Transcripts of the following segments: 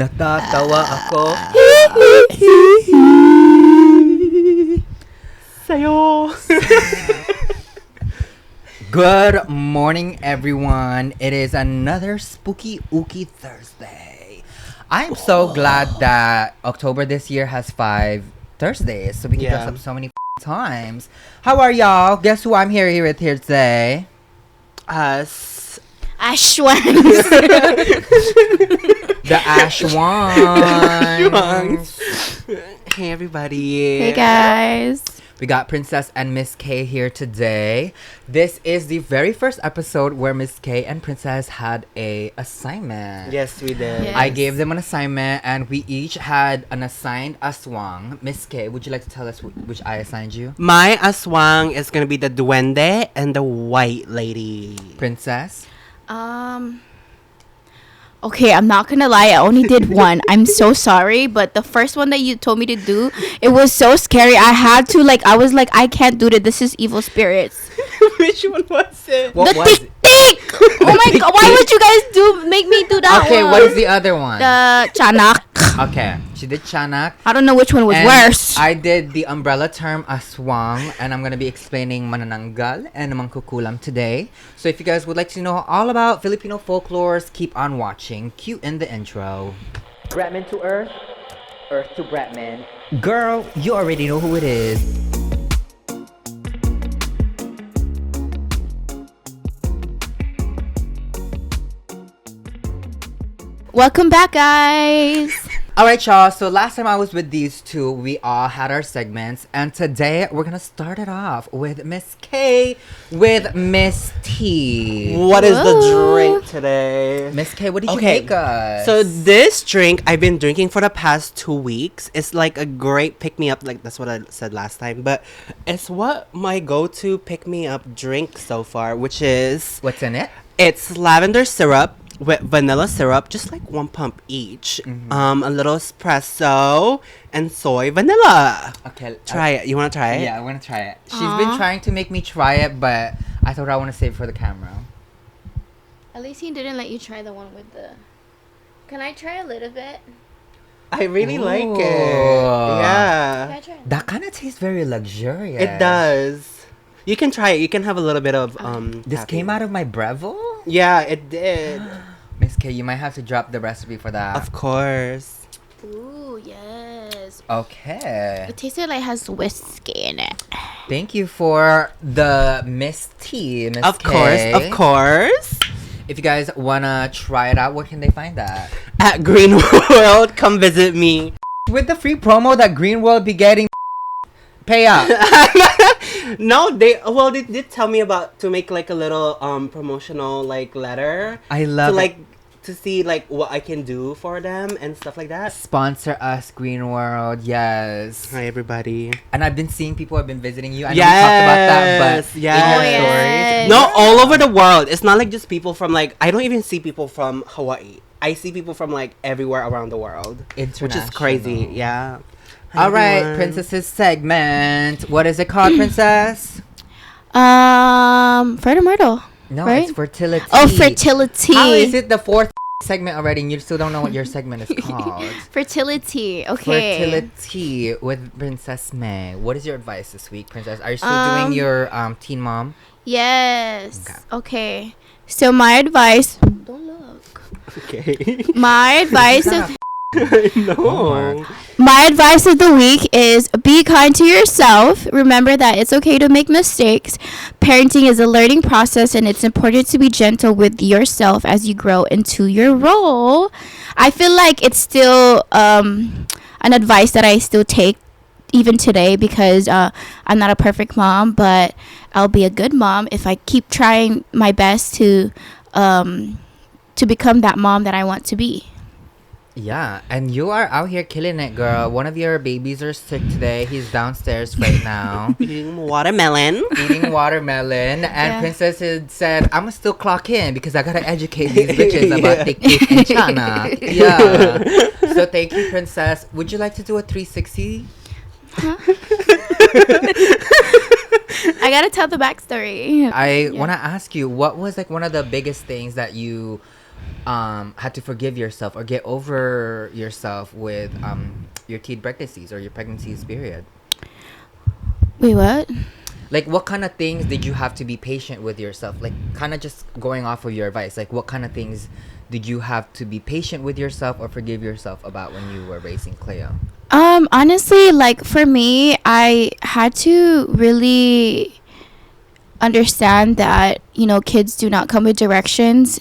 Natatawa ako. Sayo. Good morning, everyone. It is another spooky ooky Thursday. I'm so glad that October this year has 5 Thursdays, so we can dress up so many times. How are y'all? Guess who I'm here with here today? Us. Aswangs. The Aswangs. Hey, everybody. Hey, guys. We got Princess and Miss K here today. This is the very first episode where Miss K and Princess had a assignment. Yes, we did. Yes. I gave them an assignment and we each had an assigned Aswang. Miss K, would you like to tell us which I assigned you? My Aswang is going to be the Duende and the White Lady. Princess? Okay, I'm not gonna lie, I only did one. I'm so sorry, but the first one that you told me to do, it was so scary. I had to, I was like, I can't do it. This is evil spirits. Which one was it? What the was tick it? tick! Oh my god, why would you guys make me do that Okay, one? what is the other one? The Tiyanak. Okay, she did Tiyanak. I don't know which one was And worse. I did the umbrella term Aswang, and I'm going to be explaining Manananggal and Mangkukulam today. So if you guys would like to know all about Filipino folklores, keep on watching. Cue in the intro. Bretman to Earth, Earth to Bretman. Girl, you already know who it is. Welcome back, guys. Alright, y'all. So last time I was with these two, we all had our segments. And today, we're going to start it off with Miss K with Miss T. What is the drink today? Miss K, what did you make us? So this drink I've been drinking for the past 2 weeks. It's like a great pick-me-up. Like, that's what I said last time. But it's what my go-to pick-me-up drink so far, which is... What's in it? It's lavender syrup with vanilla syrup, just like 1 pump each. A little espresso and soy vanilla. Okay. Try it. You want to try it? Yeah, I want to try it. She's been trying to make me try it, but I thought I want to save it for the camera. At least he didn't let you try the one with the... Can I try a little bit? I really like Ooh. it. Yeah. Can I try? That kind of tastes very luxurious. It does. You can try it. You can have a little bit of This caffeine. came out of my Breville? Yeah, it did. Miss K, you might have to drop the recipe for that. Of course. Ooh, yes. Okay. It tasted like it has whiskey in it. Thank you for the Miss T, Miss Of K. course, of course. If you guys want to try it out, where can they find that? At Green World, come visit me. With the free promo that Green will be getting, pay up. No, they did tell me about to make like a little promotional like letter. I love to it. to see like what I can do for them and stuff like that. Sponsor us, Green World. Yes. Hi everybody. And I've been seeing people have been visiting you. I know we talked about that, but in your Yes. stories. No, all over the world. It's not like just people from like I don't even see people from Hawaii. I see people from like everywhere around the world. Which is crazy. Yeah. Hi, All right, everyone. Princess's segment. What is it called, Princess? Fertility. No, Right? it's fertility. Oh, fertility. How is it the 4th segment already and you still don't know what your segment is called? Fertility. Okay. Fertility with Princess May. What is your advice this week, Princess? Are you still doing your teen mom? Yes. Okay. So my advice. Don't look. Okay. My advice of No. my advice of the week is be kind to yourself. Remember that it's okay to make mistakes. Parenting is a learning process, and it's important to be gentle with yourself as you grow into your role. I feel like it's still an advice that I still take even today because I'm not a perfect mom, but I'll be a good mom if I keep trying my best to become that mom that I want to be. Yeah, and you are out here killing it, girl. One of your babies are sick today. He's downstairs right now. Eating watermelon. Eating watermelon. And Yeah. Princess had said, I'm going to still clock in because I got to educate these bitches about Tik Tik and Chana. Yeah. So thank you, Princess. Would you like to do a 360? I gotta tell the backstory. I want to ask you, what was like one of the biggest things that you had to forgive yourself or get over yourself with your teen pregnancies or your pregnancies period? Wait, what? Like, what kind of things did you have to be patient with yourself? Like, kind of just going off of your advice. Like, what kind of things did you have to be patient with yourself or forgive yourself about when you were raising Cleo? Honestly, like for me, I had to really understand that, you know, kids do not come with directions.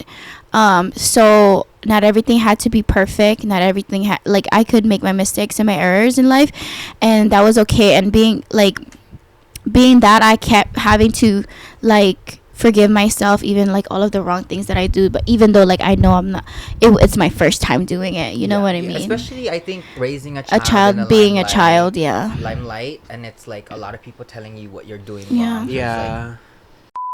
So not everything had to be perfect. Not everything like I could make my mistakes and my errors in life, and that was okay. And being that, I kept having to like forgive myself, even like all of the wrong things that I do. But even though like I know I'm not, it's my first time doing it. You know what I mean? Especially, I think raising a A child, child being a child, yeah. limelight, and it's like a lot of people telling you what you're doing Yeah. wrong. So it's Yeah. like,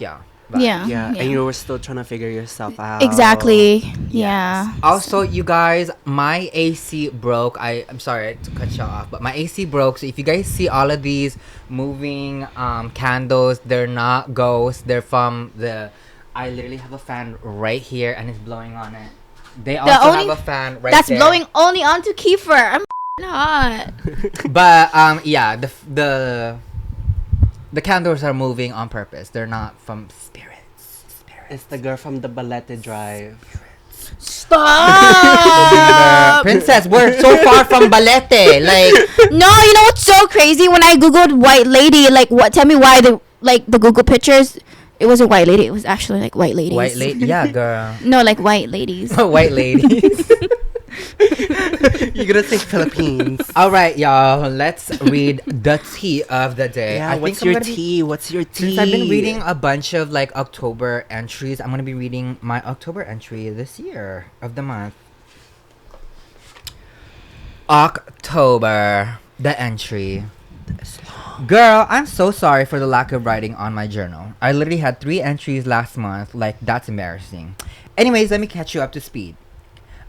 yeah. Yeah. Yeah, and you were still trying to figure yourself out. Exactly. Yeah. Also, you guys, my AC broke. I'm sorry to cut you off, but my AC broke. So if you guys see all of these moving candles, they're not ghosts. They're from the. I literally have a fan right here, and it's blowing on it. They also have a fan right that's there. blowing only onto Kiefer. I'm hot. But yeah, the candles are moving on purpose. They're not from spirits. It's the girl from the Balete Drive. Stop. Princess, we're so far from Balete. Like, No, you know what's so crazy? When I googled white lady, like what? Tell me why the Google pictures. It wasn't white lady. It was actually like white ladies. white lady, yeah, girl. No, like white ladies. White ladies. You're gonna say Philippines. All right, y'all. Let's read the tea of the day. Yeah, what's your tea? What's your tea? Since I've been reading a bunch of like October entries, I'm gonna be reading my October entry this year of the month. October, the entry. Girl, I'm so sorry for the lack of writing on my journal. I literally had 3 entries last month. Like, that's embarrassing. Anyways, let me catch you up to speed.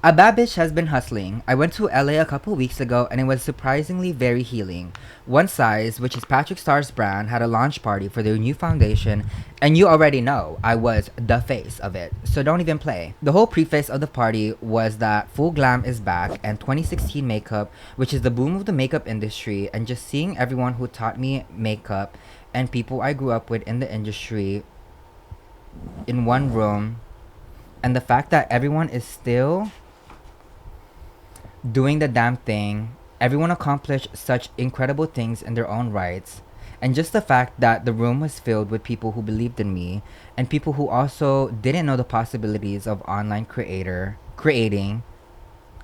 A bad bitch has been hustling. I went to LA a couple weeks ago and it was surprisingly very healing. One Size, which is Patrick Starr's brand, had a launch party for their new foundation, and you already know I was the face of it, so don't even play. The whole preface of the party was that full glam is back and 2016 makeup, which is the boom of the makeup industry, and just seeing everyone who taught me makeup and people I grew up with in the industry in one room, and the fact that everyone is still doing the damn thing. Everyone accomplished such incredible things in their own rights, and just the fact that the room was filled with people who believed in me and people who also didn't know the possibilities of online creating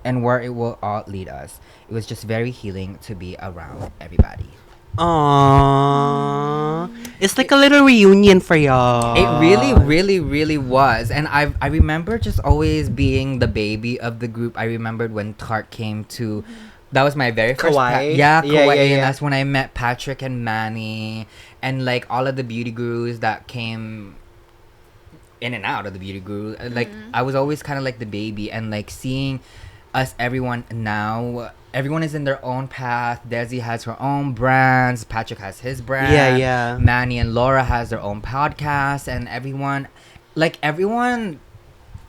and where it will all lead us. It was just very healing to be around everybody. Aww. It's like a little reunion for y'all. It really, really, really was. And I remember just always being the baby of the group. I remembered when Tart came to... That was my very first... Kauai? Yeah, Yeah, Kauai. yeah, yeah. And that's when I met Patrick and Manny. And, like, all of the beauty gurus that came in and out of the beauty guru. Like, I was always kind of like the baby. And, like, seeing us, everyone now... Everyone is in their own path. Desi has her own brands. Patrick has his brand. Yeah, yeah. Manny and Laura has their own podcast. And everyone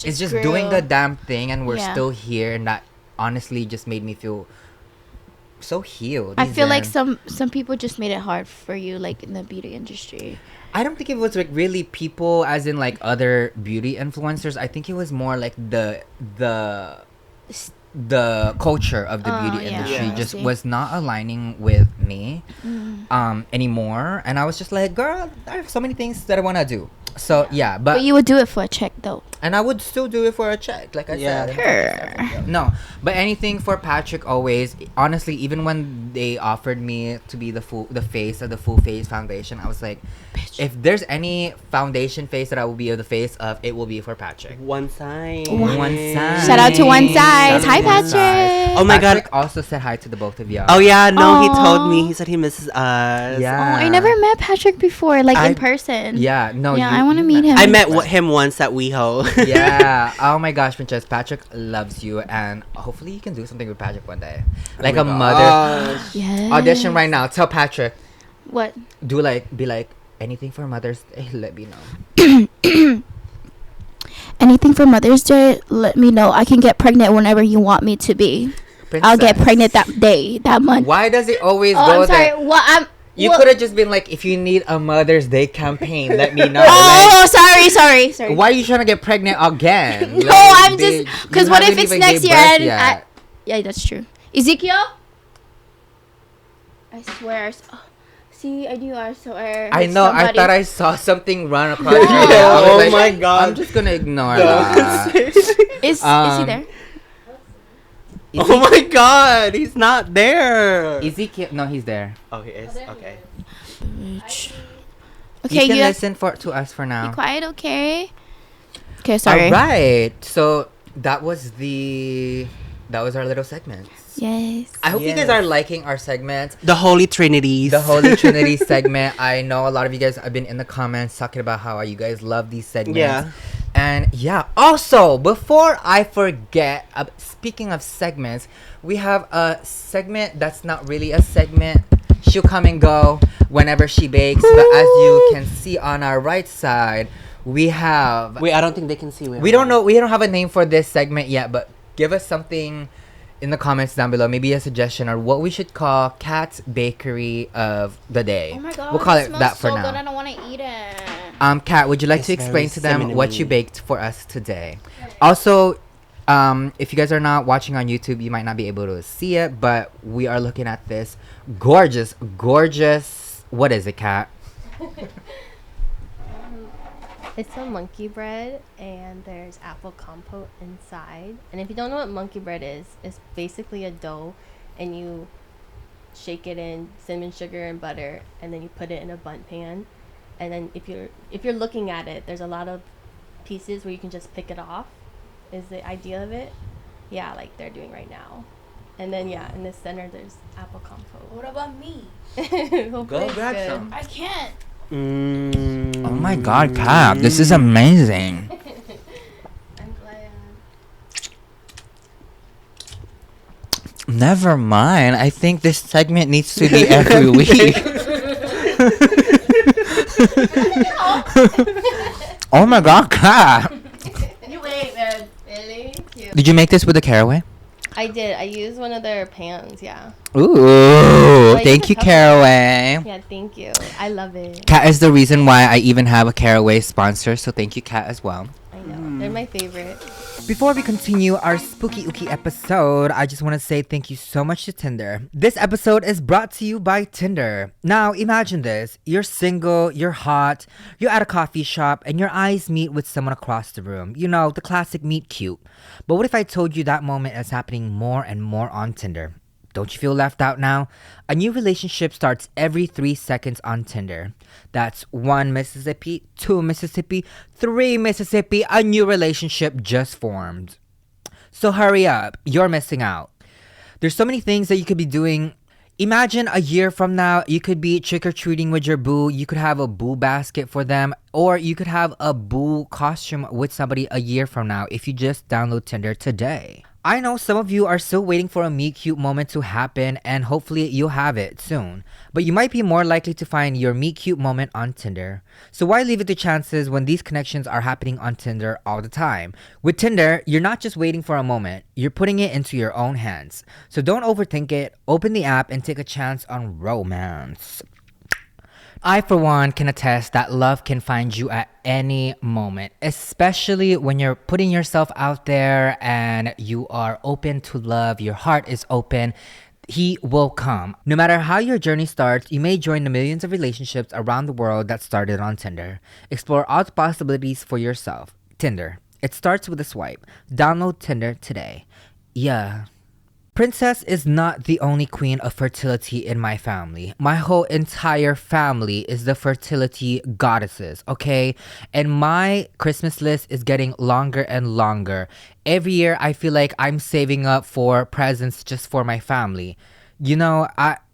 is just grew. doing the damn thing. And we're Yeah. still here. And that honestly just made me feel so healed. I feel like Zen. some people just made it hard for you, like in the beauty industry. I don't think it was like really people as in like other beauty influencers. I think it was more like the culture of the beauty yeah. industry Yeah. just I see. was not aligning with me anymore, and I was just like, girl, I have so many things that I want to do. So yeah, But you would do it for a check, though. and I would still do it for a check, like I Yeah. said. No, but anything for Patrick always. Honestly, even when they offered me to be the face of the Full Face Foundation, I was like, if there's any foundation face that I will be the face of, it will be for Patrick. One Size. One Size. Shout out to One Shout out Size. to Hi, One Size. Patrick. Oh my God. Patrick also said hi to the both of y'all. Oh yeah, no, he told me. Aw. He said he misses us. Yeah. Oh, I never met Patrick before, like in I- person. Yeah, no. Yeah, I wanna meet him. I met him once at WeHo. Yeah. Oh my gosh, Princess. Patrick loves you, and hopefully you can do something with Patrick one day, like a mother. Yes. Audition right now. Tell Patrick. What? Be like anything for Mother's Day. Let me know. anything for Mother's Day, let me know. I can get pregnant whenever you want me to be. I'll get pregnant that day, that month. Why does it always Oh, go I'm sorry. there? What? You could have just been like, if you need a Mother's Day campaign, let me know. Oh, sorry. Why are you trying to get pregnant again? No, Like, I'm just because what if it's next year and yeah, that's true. Ezekiel, I swear. See, I do. I swear. I know. Somebody. I thought I saw something run across your Yeah. head. I was Oh like, my God. I'm just gonna ignore that. Is he there? Oh my God, he's not there. Ezekiel? No, he's there. Oh, he is. Okay. Okay, you can you listen to us for now. be quiet, okay? Okay, sorry. All right. So that was our little segments. Yes. I hope you guys are liking our segments. The Holy Trinities. The Holy Trinity segment. I know a lot of you guys have been in the comments talking about how you guys love these segments. Yeah. And yeah, also, before I forget, speaking of segments, we have a segment that's not really a segment. She'll come and go whenever she bakes. But as you can see on our right side, we have... Wait, I don't think they can see. We don't know. We don't have a name for this segment yet, but give us something in the comments down below. Maybe a suggestion or what we should call Kat's Bakery of the Day. Oh my God. We'll call it smells that for so now. Good. I don't want to eat it. Kat, would you like It's to explain very to them what you cinnamony. baked for us today? Also, if you guys are not watching on YouTube, you might not be able to see it, but we are looking at this gorgeous. What is it, Kat? It's a monkey bread, and there's apple compote inside. And if you don't know what monkey bread is, it's basically a dough, and you shake it in cinnamon sugar and butter, and then you put it in a bundt pan. And then if you're looking at it, there's a lot of pieces where you can just pick it off. Is the idea of it? Yeah, like they're doing right now. And then in the center there's apple compote. What about me? Hopefully it's grab good. some. I can't. Oh my God, Kat, this is amazing. I'm glad. Never mind. I think this segment needs to be every week. Oh my God, Kat. You wait, man. Really cute. Did you make this with a caraway? I did. I used one of their pans. Yeah. Ooh, Like thank a you, couple. Caraway. Yeah. Thank you. I love it. Kat is the reason why I even have a Caraway sponsor, so thank you, Kat, as well. I know. They're my favorite. Before we continue our spooky ooky episode, I just want to say thank you so much to Tinder. This episode is brought to you by Tinder. Now, imagine this. You're single, you're hot, you're at a coffee shop, and your eyes meet with someone across the room. You know, the classic meet cute. But what if I told you that moment is happening more and more on Tinder? Don't you feel left out now? A new relationship starts every 3 seconds on Tinder. That's 1 Mississippi, 2 Mississippi, 3 Mississippi. A new relationship just formed. So hurry up. You're missing out. There's so many things that you could be doing. Imagine a year from now, you could be trick-or-treating with your boo. You could have a boo basket for them. Or you could have a boo costume with somebody a year from now if you just download Tinder today. I know some of you are still waiting for a meet cute moment to happen, and hopefully you'll have it soon. But you might be more likely to find your meet cute moment on Tinder. So why leave it to chances when these connections are happening on Tinder all the time? With Tinder, you're not just waiting for a moment, you're putting it into your own hands. So don't overthink it, open the app and take a chance on romance. I, for one, can attest that love can find you at any moment, especially when you're putting yourself out there and you are open to love, your heart is open. He will come. No matter how your journey starts, you may join the millions of relationships around the world that started on Tinder. Explore all the possibilities for yourself. Tinder. It starts with a swipe. Download Tinder today. Yeah. Princess is not the only queen of fertility in my family. My whole entire family is the fertility goddesses, okay? And my Christmas list is getting longer and longer. Every year, I feel like I'm saving up for presents just for my family. You know,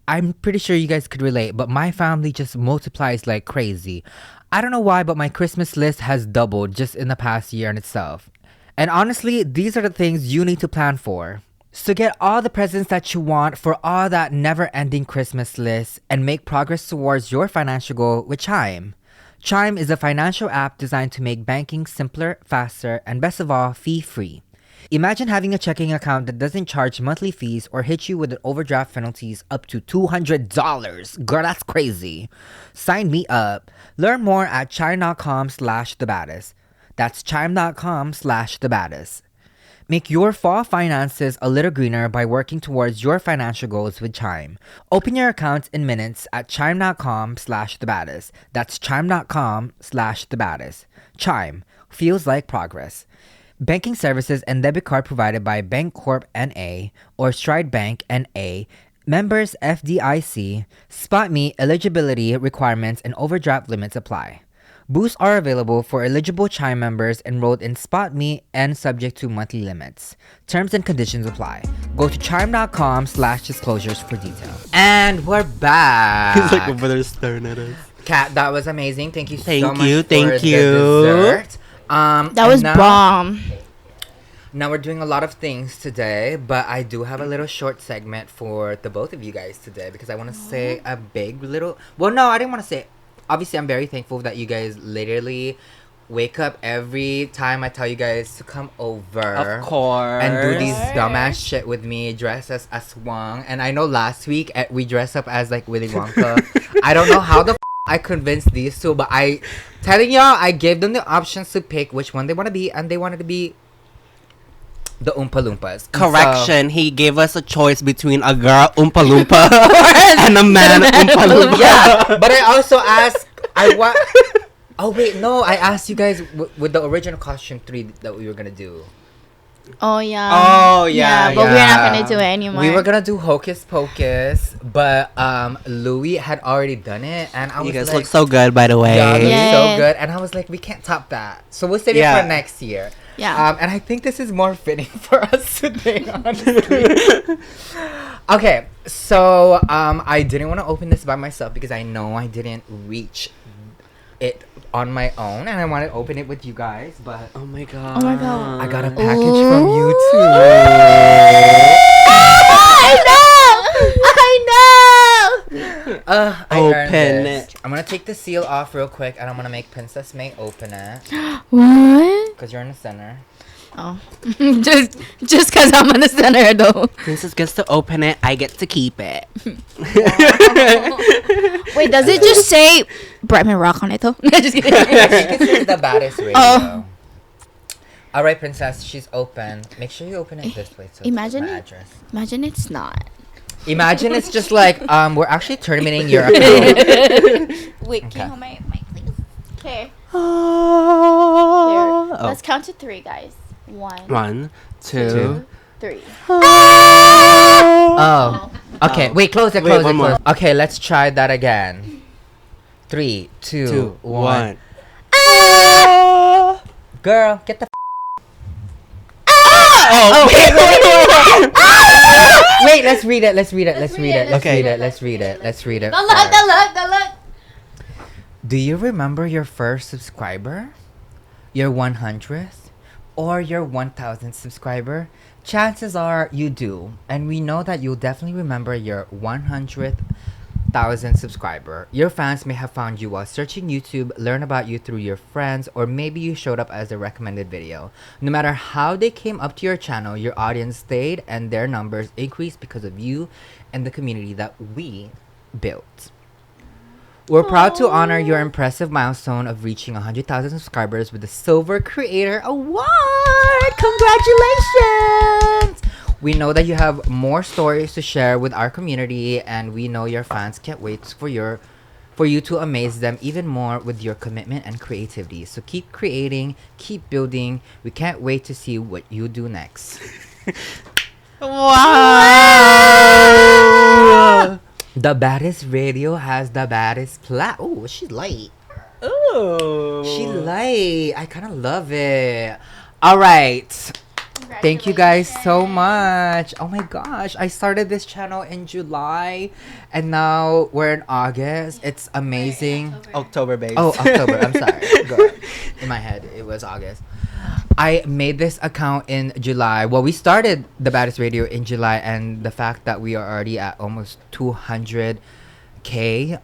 I'm pretty sure you guys could relate, but my family just multiplies like crazy. I don't know why, but my Christmas list has doubled just in the past year in itself. And honestly, these are the things you need to plan for. So get all the presents that you want for all that never-ending Christmas list and make progress towards your financial goal with Chime. Chime is a financial app designed to make banking simpler, faster, and best of all, fee-free. Imagine having a checking account that doesn't charge monthly fees or hit you with an overdraft penalties up to $200. Girl, that's crazy. Sign me up. Learn more at chime.com/thebaddest. That's chime.com/thebaddest. Make your fall finances a little greener by working towards your financial goals with Chime. Open your account in minutes at chime.com/thebaddest. That's chime.com/thebaddest. Chime feels like progress. Banking services and debit card provided by Bancorp NA or Stride Bank NA. Members FDIC. SpotMe eligibility requirements and overdraft limits apply. Boosts are available for eligible Chime members enrolled in SpotMe and subject to monthly limits. Terms and conditions apply. Go to chime.com/disclosures for details. And we're back. He's like over there staring at us. Kat, that was amazing. Thank you so Thank much you, for thank the you. dessert. That was bomb. Now we're doing a lot of things today, but I do have a little short segment for the both of you guys today because I want to say a big little... Well, no, I didn't want to say... Obviously, I'm very thankful that you guys literally wake up every time I tell you guys to come over. Of course. And do these dumbass shit with me, dress as Aswang. And I know last week we dressed up as like Willy Wonka. I don't know how the I convinced these two, but telling y'all, I gave them the options to pick which one they want to be, and they wanted to be the Oompa Loompas. Correction, he gave us a choice between a girl Oompa Loompa and a man Oompa Loompa. Yeah, but I also asked, oh wait, no, I asked you guys with the original costume 3 that we were gonna do. Oh yeah. Oh yeah. But we're not gonna do it anymore. We were gonna do Hocus Pocus, but Louis had already done it, and I was You guys like, look so good, by the way. yeah, they look Yes. so good, and I was like, we can't top that, so we'll save it for next year. Yeah. And I think this is more fitting for us today, honestly. Okay, so I didn't want to open this by myself because I know I didn't reach it on my own, and I want to open it with you guys, but Oh my god. Oh my god. I got a package from you too. I earned Open this. it. I'm gonna take the seal off real quick, and I'm gonna make Princess May open it What? because you're in the center. Oh. just cause I'm in the center though. Princess gets to open it, I get to keep it. Wait, does it just say BRETMAN Rock on it though? Just kidding. I think it says the baddest radio. Oh. All right, Princess, she's open. Make sure you open it this way. So Imagine my it. address. Imagine it's not. Imagine it's just like we're actually terminating your account. Wait, Okay. can you hold my mic, please? Okay. Oh. Let's count to 3, guys. 1, 1, 2. 2. 3. Oh. Okay, wait, close it, Wait, close one it, more. close it. Okay, let's try that again. 3, 2, 2, 1. 1. Girl, get the Oh, Wait, let's read it. Let's read it. Let's Let's read read it, it. Let's okay. read it. Let's read it. Let's read it. Good luck, first. good luck, good luck. Do you remember your first subscriber? Your 100th? Or your 1000th subscriber? Chances are you do. And we know that you'll definitely remember your 100,000 subscriber. Your fans may have found you while searching YouTube, learn about you through your friends, or maybe you showed up as a recommended video. No matter how they came up to your channel, your audience stayed and their numbers increased because of you and the community that we built. We're proud to honor your impressive milestone of reaching 100,000 subscribers with the Silver Creator Award. Congratulations! We know that you have more stories to share with our community, and we know your fans can't wait for you to amaze them even more with your commitment and creativity. So keep creating, keep building. We can't wait to see what you do next. wow. The Baddest Radio has the baddest plaque. Oh, she's light. Ooh. She light. I kind of love it. All right. Thank you guys so much. Oh my gosh. I started this channel in July and now we're in August. It's amazing. October, babe. Oh, October. I'm sorry. Go. In my head, it was August. I made this account in July. Well, we started the Baddest Radio in July, and the fact that we are already at almost 200K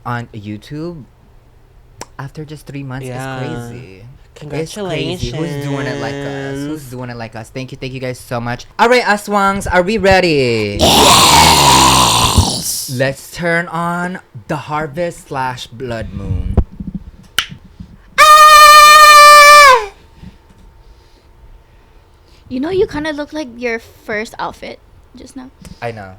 on YouTube, after just 3 months Yeah. is crazy. Congratulations. It's crazy. Who's doing it like us? Who's doing it like us? Thank you guys so much. All right, Aswangs, are we ready? Yes! Let's turn on the harvest/blood moon. You know, you kind of look like your first outfit just now. I know.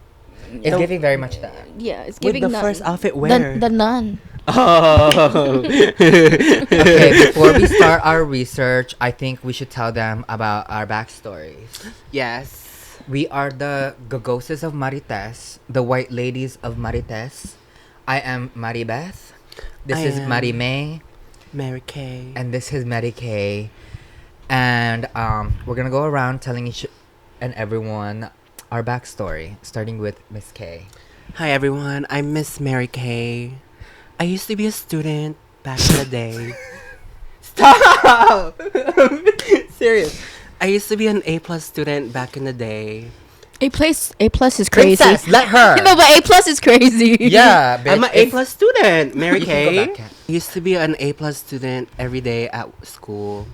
It's giving very much that. Yeah, it's With giving the nun. first outfit where? The nun. Oh. Okay, before we start our research, I think we should tell them about our backstories. Yes. We are the Gogoses of Marites, the White Ladies of Marites. I am Maribeth. This is am Mari May. Mary Kay. And this is Mary Kay. And we're going to go around telling each and everyone our backstory, starting with Miss Kay. Hi everyone, I'm Miss Mary Kay. I used to be a student back in the day. Stop! Serious. I used to be an A+ student back in the day. A plus is crazy. Princess, let her. No, but A plus is crazy. Yeah, bitch. I'm an A+ student, Mary You can go Kay. back, Kat. I used to be an A+ student every day at school.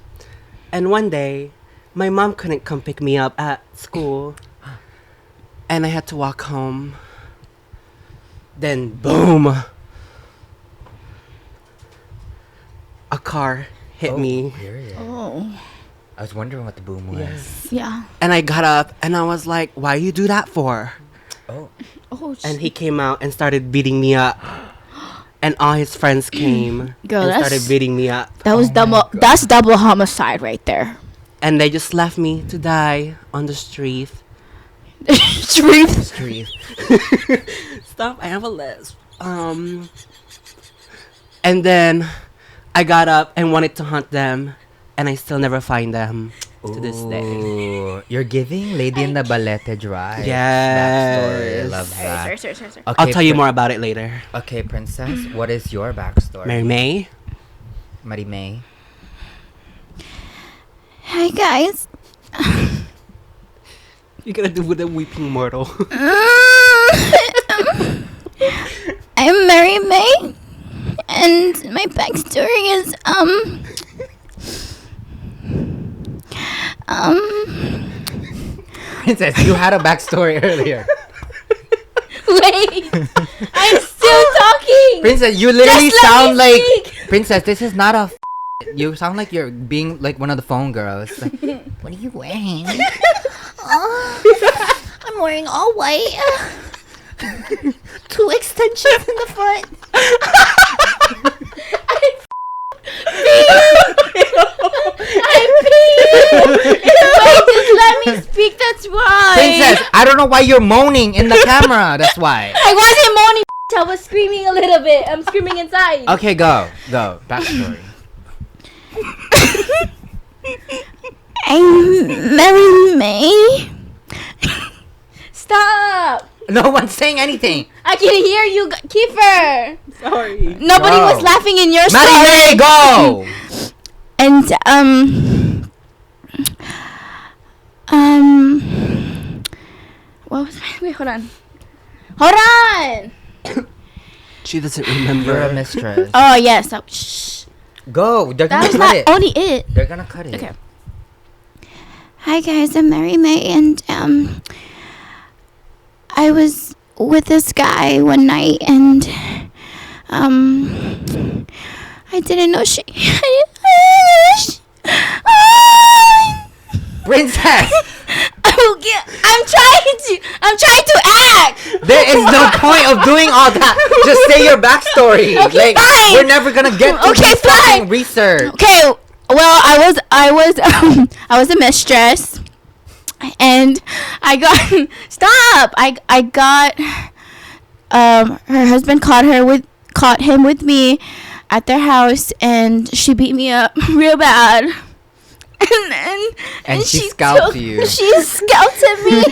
And one day, my mom couldn't come pick me up at school. And I had to walk home. Then, boom! A car hit me. Period. Oh, I was wondering what the boom was. Yes. yeah. And I got up and I was like, why you do that for? Oh. Oh, And he came out and started beating me up. And all his friends came Girl, and that's- started beating me up. that was Oh my double. God. That's double homicide right there. And they just left me to die on the street. Street. Street. Stop, I have a lisp. And then I got up and wanted to hunt them. And I still never find them to this day. Ooh, you're giving Lady in the Balete drive. Yes. Backstory. I love that. Sorry. Okay, I'll tell you more about it later. Okay, Princess, what is your backstory? Mary May? Mari May. Hi guys. You're gonna do with a weeping mortal. I'm Mary May, and my backstory is Princess, you had a backstory earlier. Wait, I'm still talking. Princess, you literally Just let sound me like speak. Princess. This is not a. You sound like you're being like one of the phone girls. Like, what are you wearing? I'm wearing all white. 2 extensions in the front. I'm peeing. Wait, just let me speak. That's why. Princess, I don't know why you're moaning in the camera. That's why. I wasn't moaning. I was screaming a little bit. I'm screaming inside. Okay, go. Backstory. I'm Mary May. Stop. No one's saying anything. I can hear you, Kiefer. Sorry. Nobody Go. was laughing in your Mari story. May, go. And what was my? Wait, hold on. She doesn't remember. You're a mistress. Oh yes. Shh. Go. They're That gonna was cut not it. only it. They're gonna cut it. Okay. Hi guys, I'm Mary May, and I was with this guy one night, and I didn't know she. Princess, I'm trying to act. there is no point of doing all that. Just say your backstory. Okay, fine. We're never gonna get to Okay, this fucking fine. research. Okay, well, I was a mistress, and I got stop. I got her husband caught him with me at their house, and she beat me up real bad. And she scalped you. She scalped me.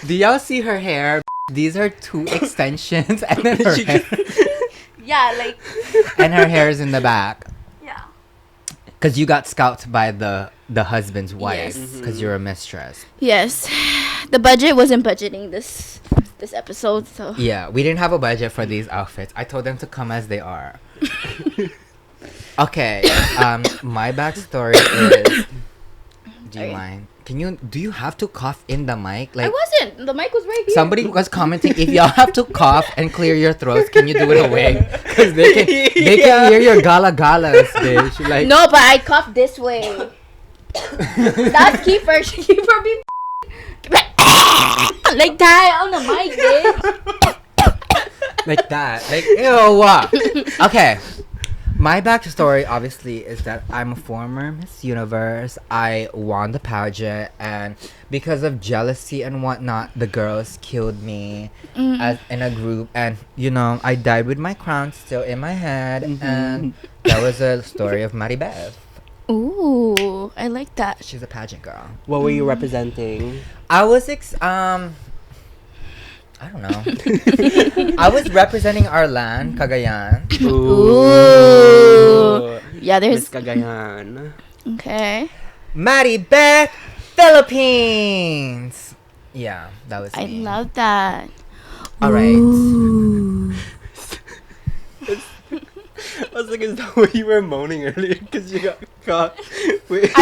Do y'all see her hair? These are 2 extensions, and then her hair, Yeah, like and her hair is in the back. yeah. Cause you got scalped by the husband's wife. Yes. Cause you're a mistress. Yes, the budget wasn't budgeting this this episode. So Yeah, we didn't have a budget for these outfits. I told them to come as they are. Okay. My backstory is. Do you mind? Do you have to cough in the mic? I wasn't. The mic was right here. Somebody was commenting, if y'all have to cough and clear your throats, can you do it away? Because they can hear your gala galas, bitch. Like, No, but I coughed this way. That's Kiefer. Kiefer be like that on the mic, bitch. like that. Like, ew. Okay. My backstory, obviously, is that I'm a former Miss Universe. I won the pageant, and because of jealousy and whatnot, the girls killed me as in a group. And, I died with my crown still in my head. And that was a story of Maribeth. Ooh, I like that. She's a pageant girl. What were you representing? I was, I don't know. I was representing our land, Cagayan. Ooh. Yeah, Miss there's. Cagayan. Okay. Maribeth, Philippines. Yeah, that was I me. love that. All right. Ooh. I was like, is that what you were moaning earlier? Because you got caught. I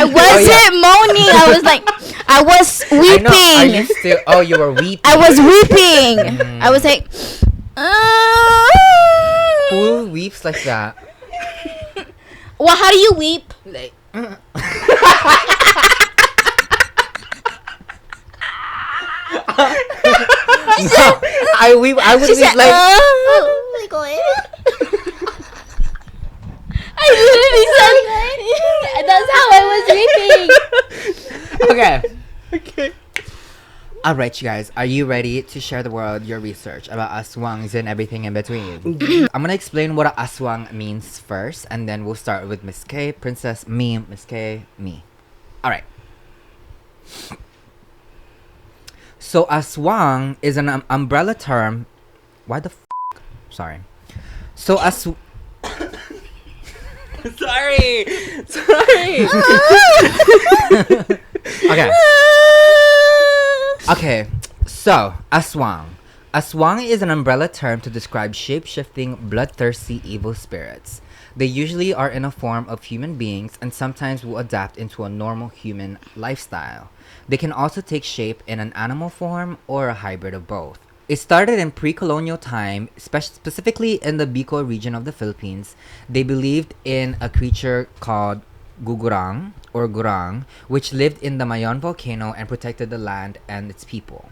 wasn't moaning. I was like, I was I know. Are you weeping. still? Oh, you were weeping. I was weeping. I was like, Who weeps like that? well, how do you weep? Like. No, I weep. I would She weep said, like. like what? I literally said, that's how I was weeping. Okay. Okay. All right, you guys. Are you ready to share the world your research about Aswangs and everything in between? I'm gonna explain what a Aswang means first, and then we'll start with Miss K, Princess, me, Miss K, me. All right. So Aswang is an umbrella term. Why the Sorry. So Sorry. Okay. Okay. So Aswang. Aswang is an umbrella term to describe shape-shifting, bloodthirsty, evil spirits. They usually are in a form of human beings and sometimes will adapt into a normal human lifestyle. They can also take shape in an animal form or a hybrid of both. It started in pre-colonial time, specifically in the Bicol region of the Philippines. They believed in a creature called Gugurang or Gurang, which lived in the Mayon volcano and protected the land and its people.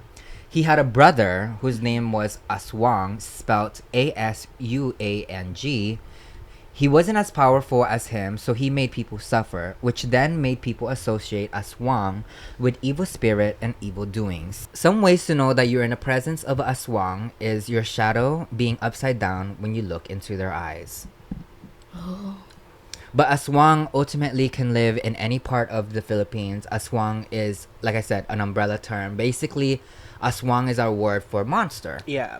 He had a brother whose name was Aswang, spelt Asuang. He wasn't as powerful as him, so he made people suffer, which then made people associate Aswang with evil spirit and evil doings. Some ways to know that you're in the presence of Aswang is your shadow being upside down when you look into their eyes. But Aswang ultimately can live in any part of the Philippines. Aswang is, like I said, an umbrella term. Basically, Aswang is our word for monster. Yeah.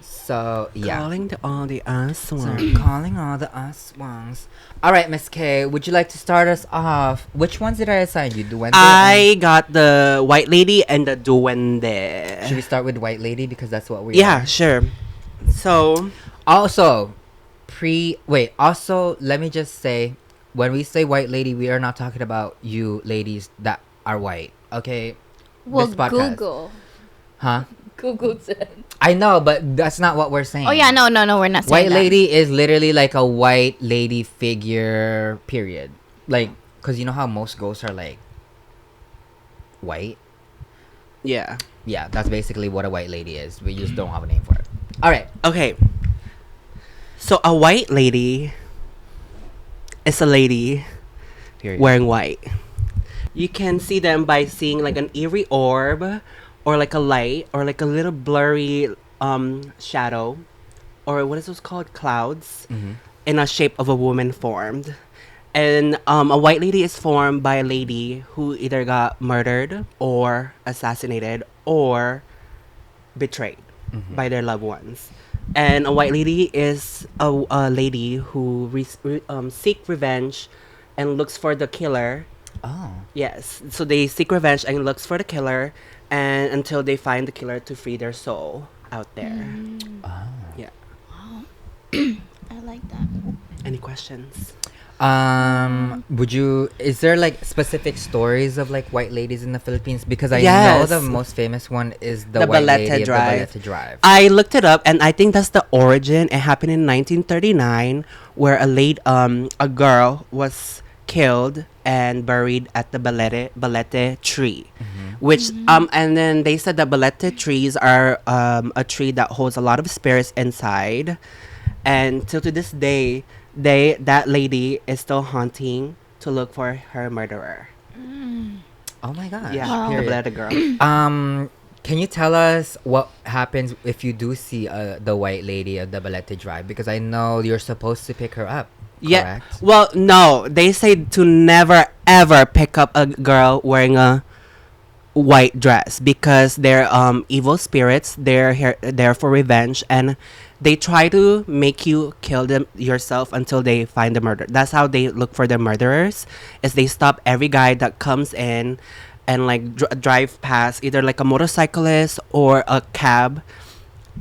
So, yeah. Calling to all the So, Aswangs. calling all the Aswangs. All right, Miss K, would you like to start us off? Which ones did I assign you? Duende? I got the white lady and the duende. Should we start with White Lady because that's what we Yeah, are? sure. So, Also, let me just say, when we say White Lady, we are not talking about you ladies that are white, okay? Well, This podcast. Google. Huh? Google said. I know, but that's not what we're saying. Oh yeah, no, we're not saying White that. lady is literally like a white lady figure, period. Like, because you know how most ghosts are like white? yeah. Yeah, that's basically what a white lady is. We just don't have a name for it. All right. Okay. So, a white lady is a lady Period. wearing white. You can see them by seeing like an eerie orb or like a light or like a little blurry shadow or what is those called? Clouds in a shape of a woman formed. And a white lady is formed by a lady who either got murdered or assassinated or betrayed by their loved ones. And a white lady is a lady who seek revenge and looks for the killer. Oh. Yes, so they seek revenge and looks for the killer, and until they find the killer to free their soul out there. Oh. Yeah. I like that. Any questions? Is there like specific stories of like white ladies in the Philippines? Because I know Yes. the most famous one is the The white Balete lady Drive. of the Balete Drive. I looked it up, and I think that's the origin. It happened in 1939, where a girl was killed and buried at the balete tree, which and then they said that balete trees are a tree that holds a lot of spirits inside, and till to this day, that lady is still haunting to look for her murderer. Oh my gosh. Yeah, Wow. the Period. balete girl. Can you tell us what happens if you do see the white lady of the Balete Drive? Because I know you're supposed to pick her up. Yeah. Correct? Well, no, they say to never ever pick up a girl wearing a white dress because they're evil spirits. They're here there for revenge, and they try to make you kill them yourself until they find the murder. That's how they look for the murderers. Is they stop every guy that comes in and like drive past either like a motorcyclist or a cab,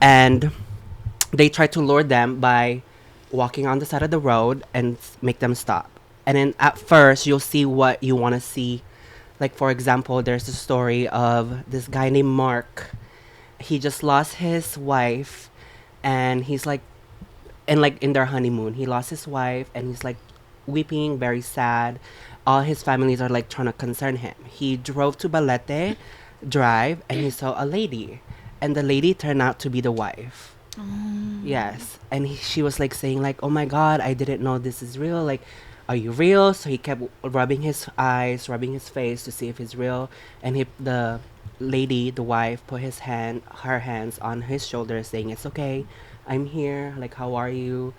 and they try to lure them by walking on the side of the road and make them stop. And then at first you'll see what you want to see. Like for example, there's a story of this guy named Mark. He just lost his wife, and he's like in their honeymoon. He lost his wife, and he's like weeping, very sad. All his families are like trying to concern him. He drove to Balete Drive, and he saw a lady, and the lady turned out to be the wife. Yes, and she was like saying like, "Oh my God, I didn't know this is real. Like, are you real?" So he kept rubbing his eyes, rubbing his face to see if he's real. And the lady, the wife, put her hands on his shoulders, saying, "It's okay, I'm here. Like, how are you?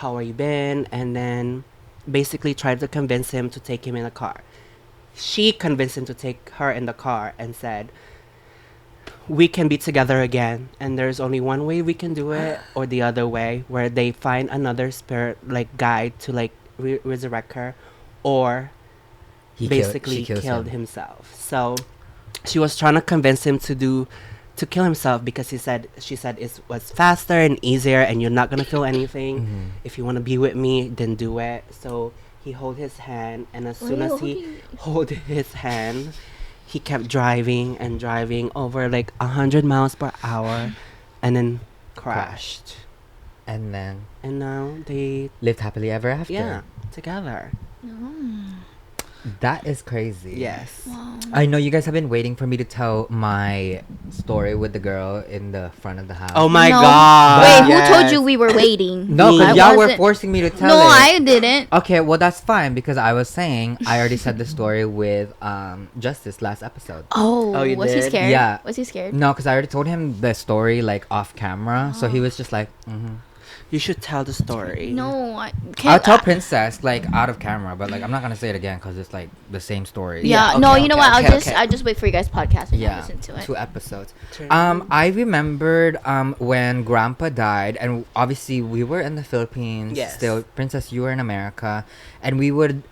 How are you been?" And then basically tried to convince him to take him in a car. She convinced him to take her in the car and said, "We can be together again, and there's only one way we can do it, or the other way, where they find another spirit like guide to like resurrect her, or She basically kills killed him. himself." So she was trying to convince him to kill himself because she said it was faster and easier, and you're not gonna feel anything. If you want to be with me, then do it. So he hold his hand, and as soon as he hold his hand, he kept driving and driving over like 100 miles per hour, and then crashed. And then And now they lived happily ever after. together. That is crazy. Yes. I know you guys have been waiting for me to tell my story with the girl in the front of the house. Oh my No. God. Wait, yes. who told you we were waiting? No, Me. because I y'all were wasn't- forcing me to tell No, it. I didn't. Okay, well that's fine because I was saying I already said the story with Justice last episode. Oh, you was he did? scared? Yeah. Was he scared? No, because I already told him the story like off camera, so he was just like, You should tell the story. No, I'll tell Princess like out of camera, but like I'm not gonna say it again because it's like the same story. Yeah, Yeah, no, okay, you know okay, what? okay. I'll just wait for you guys' podcast and Yeah, I'll listen to it. 2 episodes. I remembered when Grandpa died, and obviously we were in the Philippines. Yes. Still, Princess, you were in America, and we would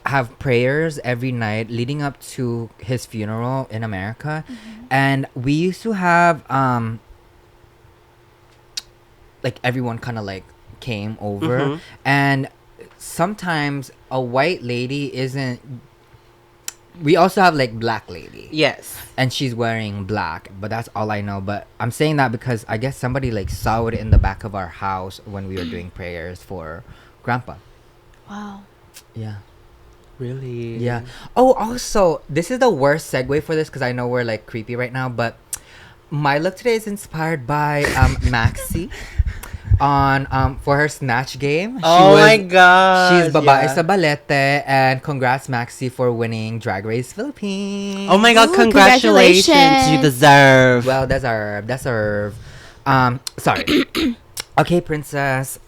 have prayers every night leading up to his funeral in America, and we used to have like everyone kind of like came over, and sometimes a white lady isn't. We also have like black lady. Yes. And she's wearing black, but that's all I know. But I'm saying that because I guess somebody like saw it in the back of our house when we were doing prayers for Grandpa. Wow. Yeah. Really? Yeah. Oh, also, this is the worst segue for this because I know we're like creepy right now, but my look today is inspired by Maxi on for her snatch game. Oh my God. She's babae sa balete, and congrats Maxi for winning Drag Race Philippines. Oh my God, Ooh, congratulations. You congratulations. deserve. Well, deserve. Sorry. Okay, Princess.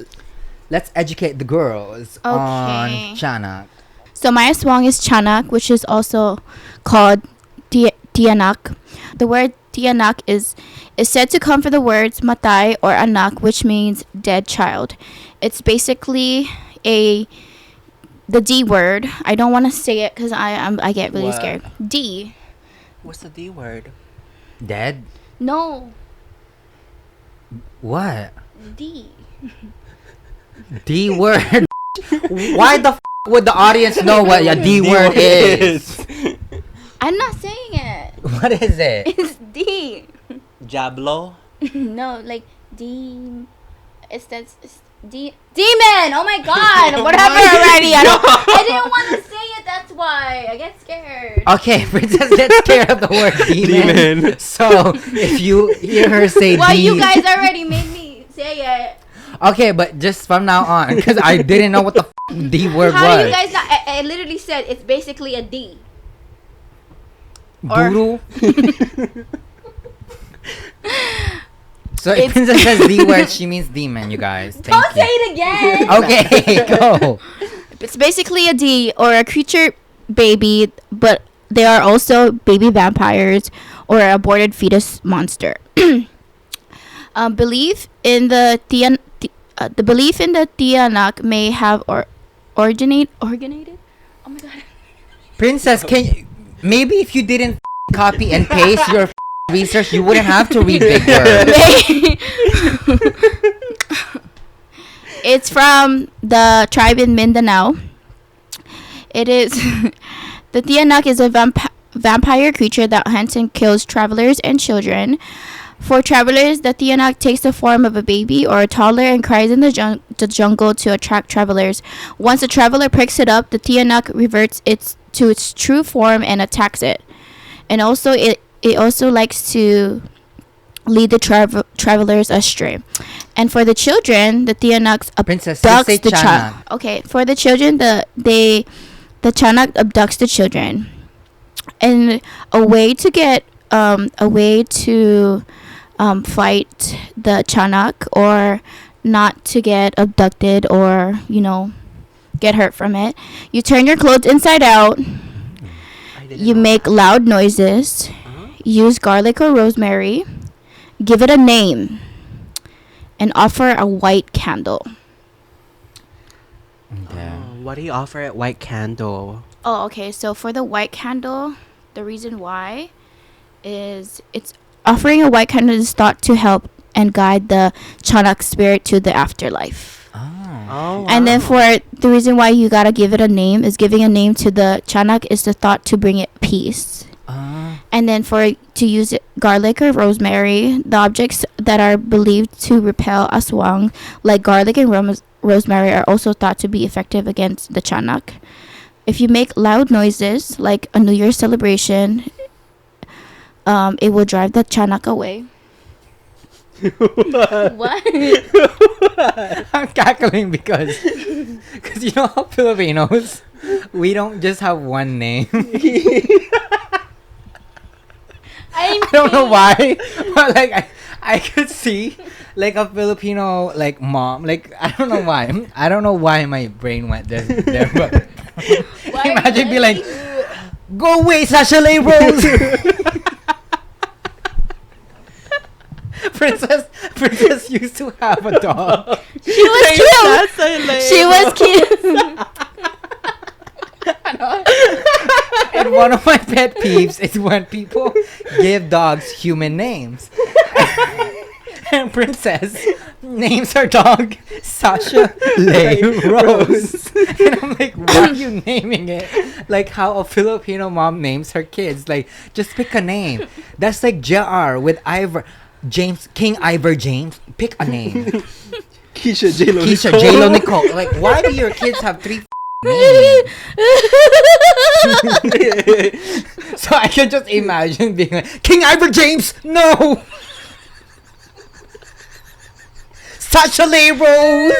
Let's educate the girls on Okay. Tiyanak. So my Aswang is Tiyanak, which is also called Tiyanak. The word Tiyanak is said to come from the words matay or anak, which means dead child. It's basically the D word. I don't want to say it because I get really What? scared. D. What's the D word? Dead? No. What? D. D word. Why the would the audience know what a D word is? I'm not saying it. What is it? It's D. Jablo? No, like D. It's demon. Oh my god. Whatever already. I didn't want to say it. That's why I get scared. Okay, Princess gets scared of the word demon. So if you hear her say Well, D, you guys already made me say it. okay, but just from now on, because I didn't know what the D word How do was. you guys not? I literally said it's basically a D. Voodoo. So if Princess says D word, she means demon, you guys. Thank Don't you. say it again. Okay, go. It's basically a D or a creature baby, but they are also baby vampires or aborted fetus monster. Belief in the belief in the Tiyanak may have originated. Oh my god. Princess, can you, maybe if you didn't copy and paste your research, you wouldn't have to read big words. It's from the tribe in Mindanao. It is the Tiyanak is a vampire creature that hunts and kills travelers and children. For travelers, the Tiyanak takes the form of a baby or a toddler and cries in the jungle to attract travelers. Once a traveler picks it up, the Tiyanak reverts to its true form and attacks it. And also, it also likes to lead the travelers astray. And for the children, the Tiyanak Princess, you abducts say the child. Tiyanak. Okay, for the children, the Tiyanak abducts the children. And a way to fight the Tiyanak or not to get abducted or get hurt from it, you turn your clothes inside out. You make loud noises. Use garlic or rosemary. Give it a name. And offer a white candle. Okay. What do you offer at White Candle? Oh, okay. So for the white candle, the reason why is it's offering a white candle is thought to help and guide the Tiyanak spirit to the afterlife. Oh, And then for the reason why you gotta give it a name is giving a name to the Tiyanak is the thought to bring it peace. And then to use garlic or rosemary, the objects that are believed to repel Aswang, like garlic and rosemary, are also thought to be effective against the Tiyanak. If you make loud noises, like a New Year's celebration, it will drive the Tiyanak away. What? I'm cackling because you know how Filipinos, we don't just have one name. I don't know why, but like I could see like a Filipino like mom, like I don't know why my brain went there, but imagine be like, go away, Sasha Lay Rose. Princess used to have a dog. She was cute. She was cute. And one of my pet peeves is when people give dogs human names. And Princess names her dog Sasha Lay Rose. And I'm like, why are you naming it like how a Filipino mom names her kids? Like, just pick a name. That's like JR with King Ivor James. Pick a name. Keisha Keisha J-Lo Nicole. Like, why do your kids have three names? So I can just imagine being like, King Ivor James, no. Sasha Lay Rose.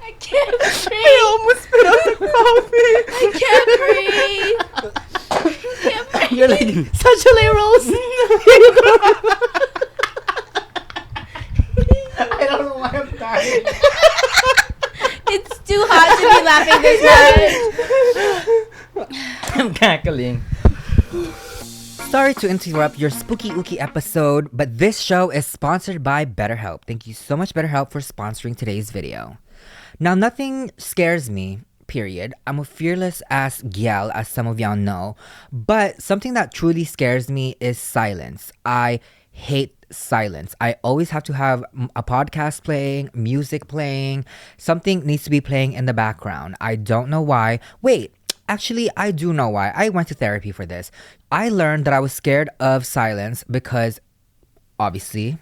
I can't breathe. I almost spit out the coffee. I can't breathe. You're like, Sasha Lay Rose. I don't know why I'm dying. It's too hot to be laughing this much. I'm cackling. Sorry to interrupt your spooky ooky episode, but this show is sponsored by BetterHelp. Thank you so much, BetterHelp, for sponsoring today's video. Now, nothing scares me, period. I'm a fearless ass gal, as some of y'all know. But something that truly scares me is silence. I hate silence. I always have to have a podcast playing, music playing, something needs to be playing in the background. I don't know why. Wait, actually, I do know why. I went to therapy for this. I learned that I was scared of silence because obviously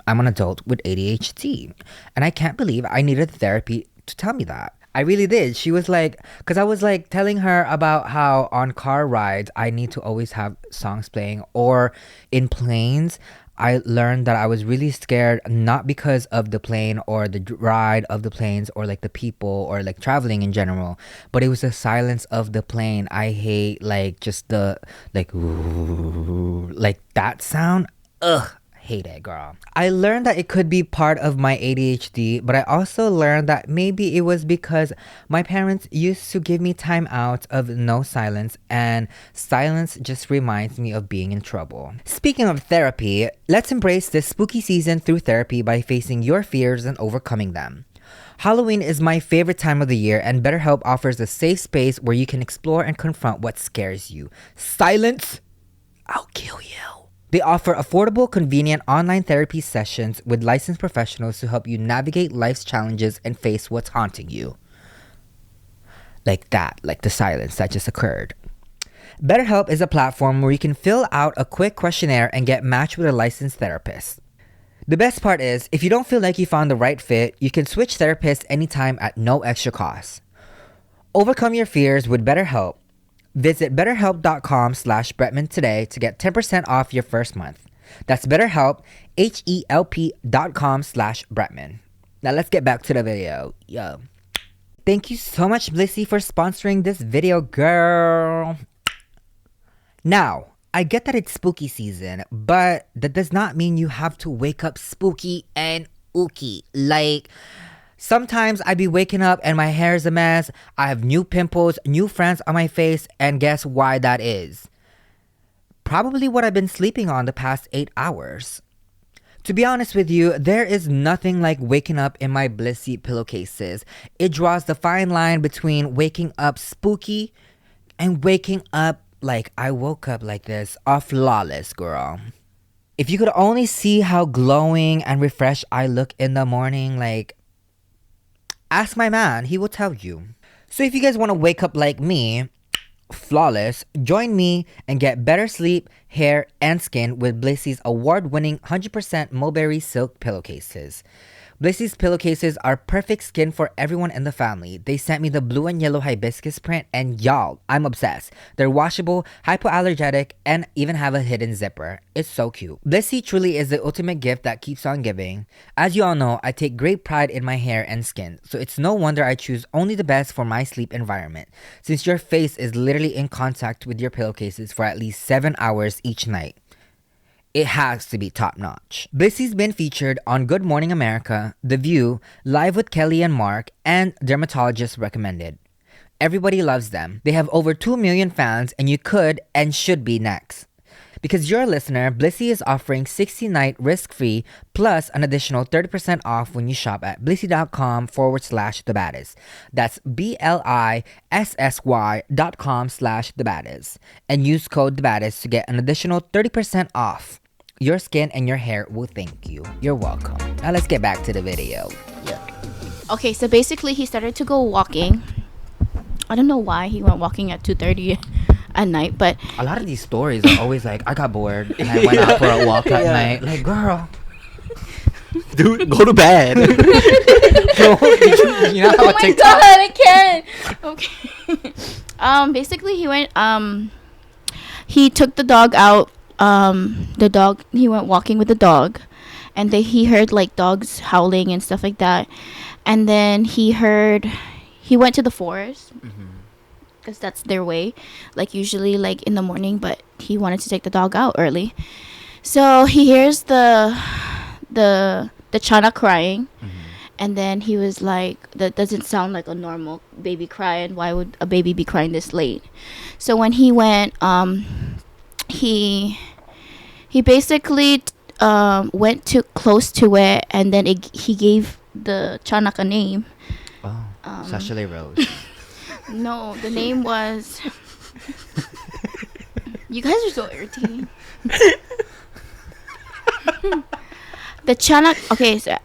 I'm an adult with ADHD. And I can't believe I needed therapy to tell me that. I really did. She was like, because I was like telling her about how on car rides, I need to always have songs playing, or in planes. I learned that I was really scared, not because of the plane or the ride of the planes or like the people or like traveling in general, but it was the silence of the plane. I hate like just the like, ooh, like that sound. Ugh. Hate it, girl. I learned that it could be part of my ADHD, but I also learned that maybe it was because my parents used to give me time out of no silence, and silence just reminds me of being in trouble. Speaking of therapy, let's embrace this spooky season through therapy by facing your fears and overcoming them. Halloween is my favorite time of the year, and BetterHelp offers a safe space where you can explore and confront what scares you. Silence, I'll kill you. They offer affordable, convenient online therapy sessions with licensed professionals to help you navigate life's challenges and face what's haunting you. Like that, like the silence that just occurred. BetterHelp is a platform where you can fill out a quick questionnaire and get matched with a licensed therapist. The best part is, if you don't feel like you found the right fit, you can switch therapists anytime at no extra cost. Overcome your fears with BetterHelp. Visit betterhelp.com/Bretman today to get 10% off your first month. That's BetterHelp, HELP.com/Bretman. Now let's get back to the video. Yo. Thank you so much, Blissy, for sponsoring this video, girl. Now, I get that it's spooky season, but that does not mean you have to wake up spooky and ooky. Like, sometimes I be waking up and my hair is a mess. I have new pimples, new friends on my face, and guess why that is? Probably what I've been sleeping on the past 8 hours. To be honest with you, there is nothing like waking up in my Blissy pillowcases. It draws the fine line between waking up spooky and waking up like I woke up like this, all flawless, girl. If you could only see how glowing and refreshed I look in the morning, like, ask my man, he will tell you. So if you guys want to wake up like me, flawless, join me and get better sleep, hair, and skin with Blissy's award-winning 100% mulberry silk pillowcases. Blissy's pillowcases are perfect skin for everyone in the family. They sent me the blue and yellow hibiscus print, and y'all, I'm obsessed. They're washable, hypoallergenic, and even have a hidden zipper. It's so cute. Blissy truly is the ultimate gift that keeps on giving. As you all know, I take great pride in my hair and skin, so it's no wonder I choose only the best for my sleep environment, since your face is literally in contact with your pillowcases for at least 7 hours each night. It has to be top notch. Blissy's been featured on Good Morning America, The View, Live with Kelly and Mark, and Dermatologist Recommended. Everybody loves them. They have over 2 million fans, and you could and should be next. Because you're a listener, Blissy is offering 60-night risk-free plus an additional 30% off when you shop at blissy.com/thebaddest. That's BLISSY.com/thebaddest. And use code thebaddest to get an additional 30% off. Your skin and your hair will thank you. You're welcome. Now let's get back to the video. Yeah. Okay, so basically he started to go walking. I don't know why he went walking at 2:30 at night, but A lot of these stories are always like, I got bored and I went out for a walk at night. Like, girl, Dude, go to bed. you know how oh my god, I can't. Okay. Basically he took the dog out. He went walking with the dog, and he heard like dogs howling and stuff like that. And then he went to the forest because that's their way, like usually like in the morning, but he wanted to take the dog out early. So he hears the Tiyanak crying, and then he was like, that doesn't sound like a normal baby cry, and why would a baby be crying this late? So when he went, he basically went too close to it, and then he gave the Tiyanak a name. Oh, Sashale Rose. No, the name was. You guys are so irritating. The Tiyanak. Okay, so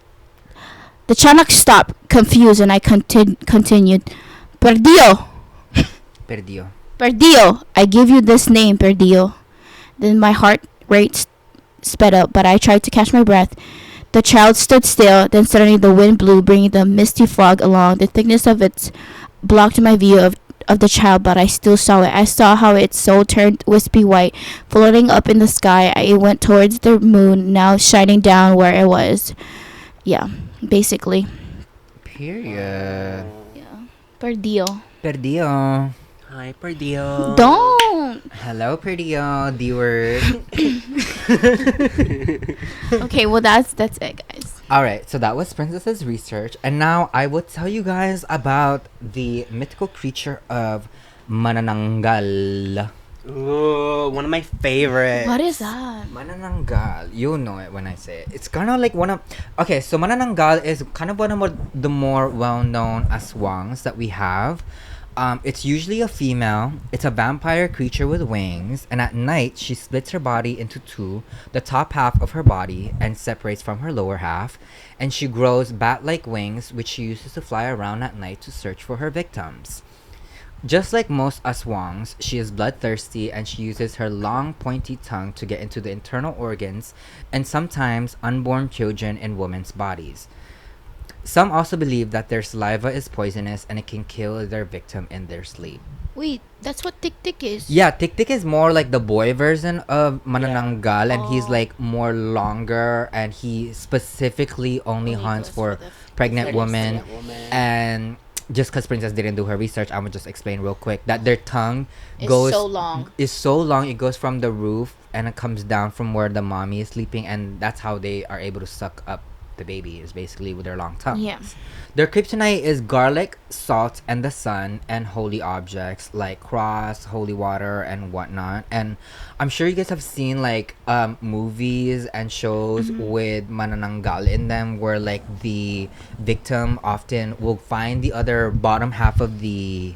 the Tiyanak stopped, confused, and I continued. Perdio. Perdió. Perdio. I give you this name, Perdio. Then my heart rate sped up, but I tried to catch my breath. The child stood still, then suddenly the wind blew, bringing the misty fog along. The thickness of it blocked my view of the child, but I still saw it. I saw how its soul turned wispy white, floating up in the sky. It went towards the moon, now shining down where it was. Yeah, basically. Period. Yeah. Perdio. Perdió. Hi, Perdio. Don't. Hello, Perdió. D word. Okay, well that's it, guys. All right, so that was Princess's research, and now I will tell you guys about the mythical creature of Manananggal. Ooh, one of my favorites. What is that? Manananggal, you know it when I say it. It's kind of like one of. Okay, so Manananggal is kind of one of the more well-known Aswangs that we have. It's usually a female. It's a vampire creature with wings, and at night she splits her body into two, the top half of her body and separates from her lower half, and she grows bat-like wings which she uses to fly around at night to search for her victims. Just like most Aswangs, she is bloodthirsty and she uses her long pointy tongue to get into the internal organs and sometimes unborn children in women's bodies. Some also believe that their saliva is poisonous and it can kill their victim in their sleep. Wait, that's what Tik Tik is. Yeah, Tik Tik is more like the boy version of Manananggal, and he's Oh. like more longer, and he specifically only hunts goes for the pregnant women. Pregnant woman. And just because Princess didn't do her research, I'm gonna just explain real quick that their tongue It's goes so long. is so long it goes from the roof and it comes down from where the mommy is sleeping, and that's how they are able to suck up the baby, is basically with their long tongues. Yeah. Their kryptonite is garlic, salt, and the sun, and holy objects like cross, holy water, and whatnot. And I'm sure you guys have seen like movies and shows with Manananggal in them, where like the victim often will find the other bottom half of the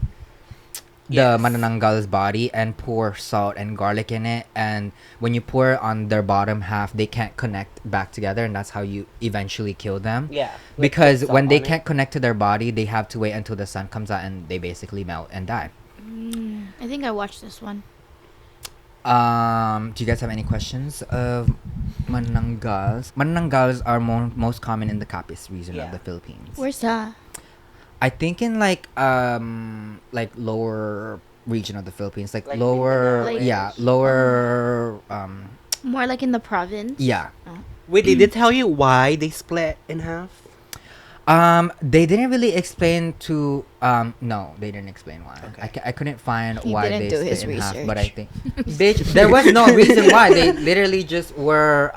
Yes. Manananggal's body and pour salt and garlic in it, and when you pour it on their bottom half, they can't connect back together, and that's how you eventually kill them. Yeah. Because Like, when they salt on can't connect to their body, they have to wait until the sun comes out and they basically melt and die. I think I watched this one. Do you guys have any questions of Manananggals? Manananggals are most common in the Capiz region of Yeah. the Philippines. Where's that? I think in like lower region of the Philippines, like Like lower, Mindanao. yeah, lower, More like in the province. yeah. Wait, did they tell you why they split in half? They didn't really explain to no, they didn't explain why. Okay. I couldn't find He why didn't they do his split in half, research. but I think bitch, there was no reason why. They literally just were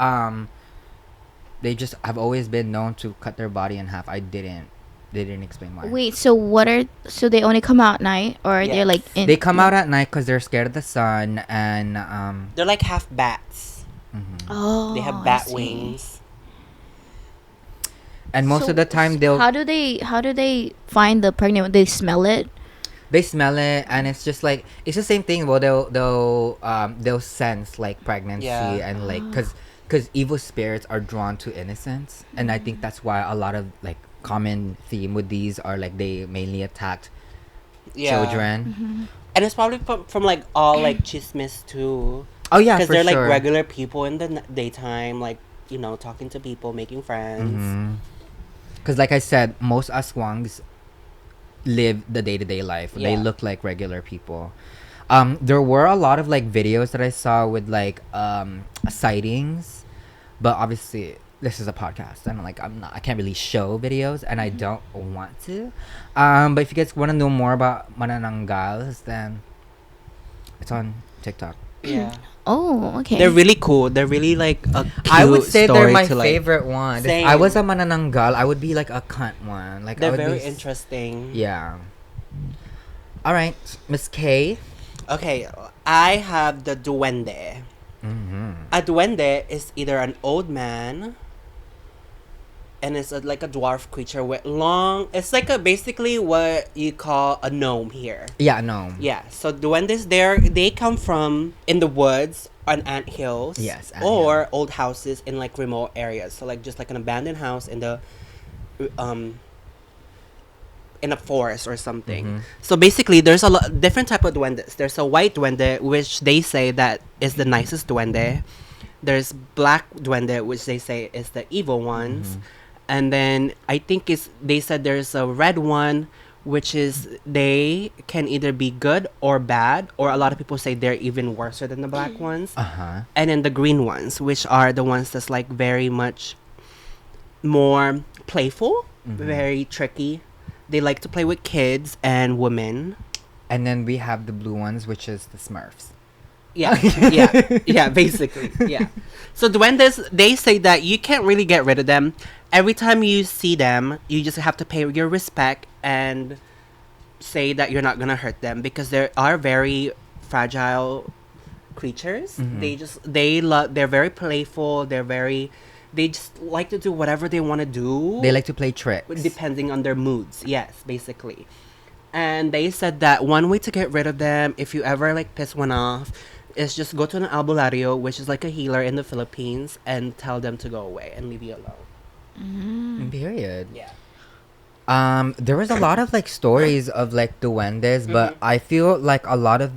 they just have always been known to cut their body in half. They didn't explain why. Wait, so so they only come out at night, or Yes. they're like in? They come out at night because they're scared of the sun, and They're like half bats. mhm. Oh, They have I bat see. wings. And most So- of the time they'll How do they find the pregnant one? They smell it. they smell it, and it's just like it's the same thing. Well, they'll sense like pregnancy, Yeah. and like because evil spirits are drawn to innocence, and I think that's why a lot of like common theme with these are like they mainly attacked Yeah. children. And it's probably from like all like chismes too. Oh yeah, Because for they're sure. like regular people in the daytime, like, you know, talking to people, making friends. Because like I said, most Aswangs live the day-to-day life. They Yeah. look like regular people. There were a lot of like videos that I saw with like sightings, but obviously this is a podcast and like I can't really show videos, and I don't want to. But if you guys want to know more about Manananggals, then it's on TikTok. Yeah. Oh, okay. They're really cool. They're really like a cute I would say they're story my to, like, favorite one. If Same. I was a Manananggal, I would be like a cunt one. Like I They're would very be interesting. Yeah. All right, Miss K. Okay, I have the Duende. Mm-hmm. A Duende is either an old man, and it's like a dwarf creature with long. It's like a basically what you call a gnome here. Yeah, no. Yeah, so duendes they come from in the woods on ant hills. Yes, or old houses in like remote areas. So like just like an abandoned house in the in a forest or something. Mhm. So basically, there's a lot different type of duendes. There's a white duende, which they say that is the nicest duende. There's black duende, which they say is the evil ones. Mhm. And then I think they said there's a red one, which is they can either be good or bad, or a lot of people say they're even worse than the black ones. Uh-huh. And then the green ones, which are the ones that's like very much more playful, Mhm. very tricky. They like to play with kids and women. And then we have the blue ones, which is the Smurfs. Yeah, yeah, basically, yeah. So duendes, they say that you can't really get rid of them. Every time you see them, you just have to pay your respect and say that you're not gonna hurt them because they are very fragile creatures. Mhm. They're very playful. They just like to do whatever they want to do. They like to play tricks. Depending on their moods. Yes, basically. And they said that one way to get rid of them, if you ever like piss one off, is just go to an albulario, which is like a healer in the Philippines, and tell them to go away and leave you alone. Period. Yeah. There was a lot of like stories of like duendes, but I feel like a lot of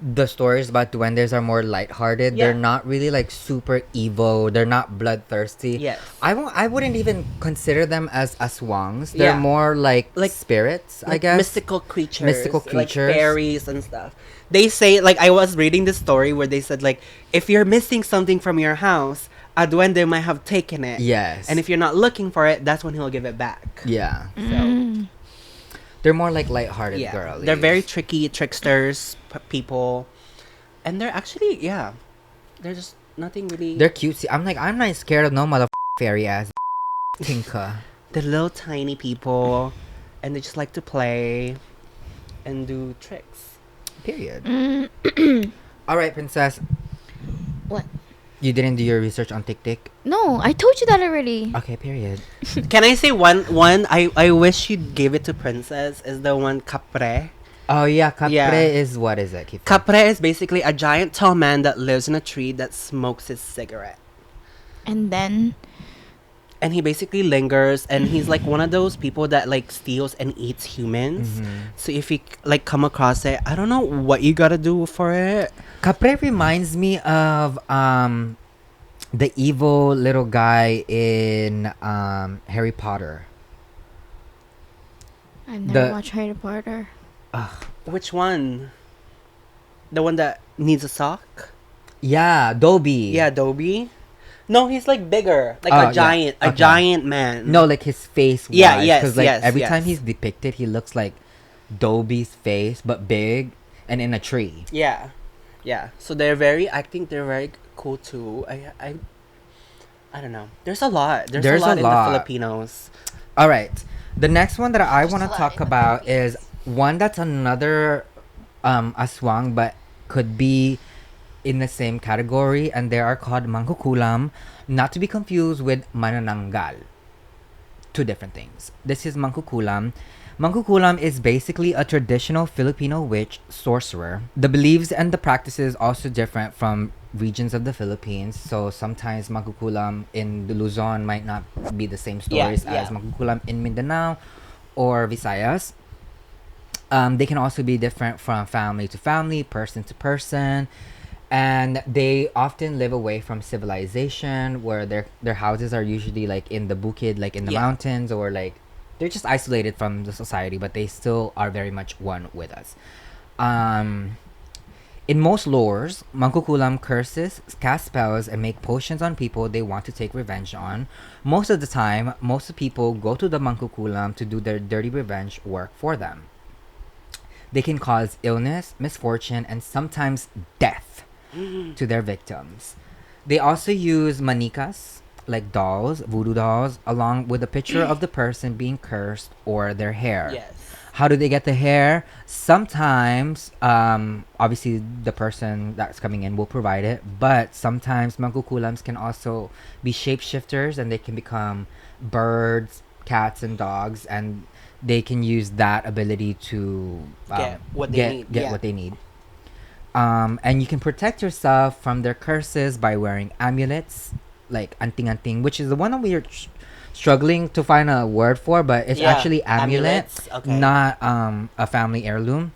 the stories about duendes are more lighthearted. Yeah. They're not really like super evil. They're not bloodthirsty. Yes. I wouldn't even consider them as aswangs. They're Yeah. more like Like- spirits, I Like guess. mystical creatures. Mystical Like creatures. fairies and stuff. They say, like, I was reading this story where they said, like, if you're missing something from your house, a duende might have taken it. Yes. And if you're not looking for it, that's when he'll give it back. Yeah. So, They're more like lighthearted yeah. girlies. They're very tricky tricksters, people. And they're actually, yeah. They're just nothing really. They're cutesy. I'm not scared of no mother fairy ass tinka. They're little tiny people. And they just like to play and do tricks. Period. All right, princess. What? You didn't do your research on Tik Tik? No, I told you that already. Okay, period. Can I say one I wish you'd give it to Princess is the one Capre. Oh yeah, capre Yeah. is what is it? Keep Capre is basically a giant tall man that lives in a tree that smokes his cigarette. And then And he basically lingers and he's like one of those people that like steals and eats humans. So if you like come across it, I don't know what you gotta do for it. Capre reminds me of the evil little guy in Harry Potter. I've never The- watched Harry Potter. Which one? The one that needs a sock? Yeah, Dobby. Yeah, Dobby. No, he's like bigger, like Oh, a yeah. giant, a Okay. giant man. No, like his face. Yeah, yes, Because like yes, every time yes. he's depicted, he looks like Dobby's face, but big and in a tree. Yeah, yeah. So they're very. I think they're very cool too. I don't know. There's a lot. There's a lot in the Filipinos. All right. The next one that I There's want a to lot talk in the about is one that's another aswang, but could be in the same category, and they are called Mangkukulam, not to be confused with Manananggal. Two different things. This is Mangkukulam. Mangkukulam is basically a traditional Filipino witch sorcerer. The beliefs and the practices also different from regions of the Philippines. So sometimes Mangkukulam in the Luzon might not be the same stories as yeah. Mangkukulam in Mindanao or Visayas. They can also be different from family to family, person to person. And they often live away from civilization, where their houses are usually like in the bukid, like in the Yeah. mountains, or like they're just isolated from the society, but they still are very much one with us. In most lores, Mangkukulam curses, cast spells, and make potions on people they want to take revenge on. Most of the time, most people go to the Mangkukulam to do their dirty revenge work for them. They can cause illness, misfortune, and sometimes death to their victims. They also use manikas, like dolls, voodoo dolls, along with a picture of the person being cursed or their hair. Yes. How do they get the hair? Sometimes, obviously, the person that's coming in will provide it, but sometimes Mangkukulams can also be shapeshifters and they can become birds, cats, and dogs, and they can use that ability to Get what they need, Get yeah. what they need. And you can protect yourself from their curses by wearing amulets, like anting-anting, which is the one that we are struggling to find a word for, but it's Yeah, actually amulet, amulets, okay. not a family heirloom.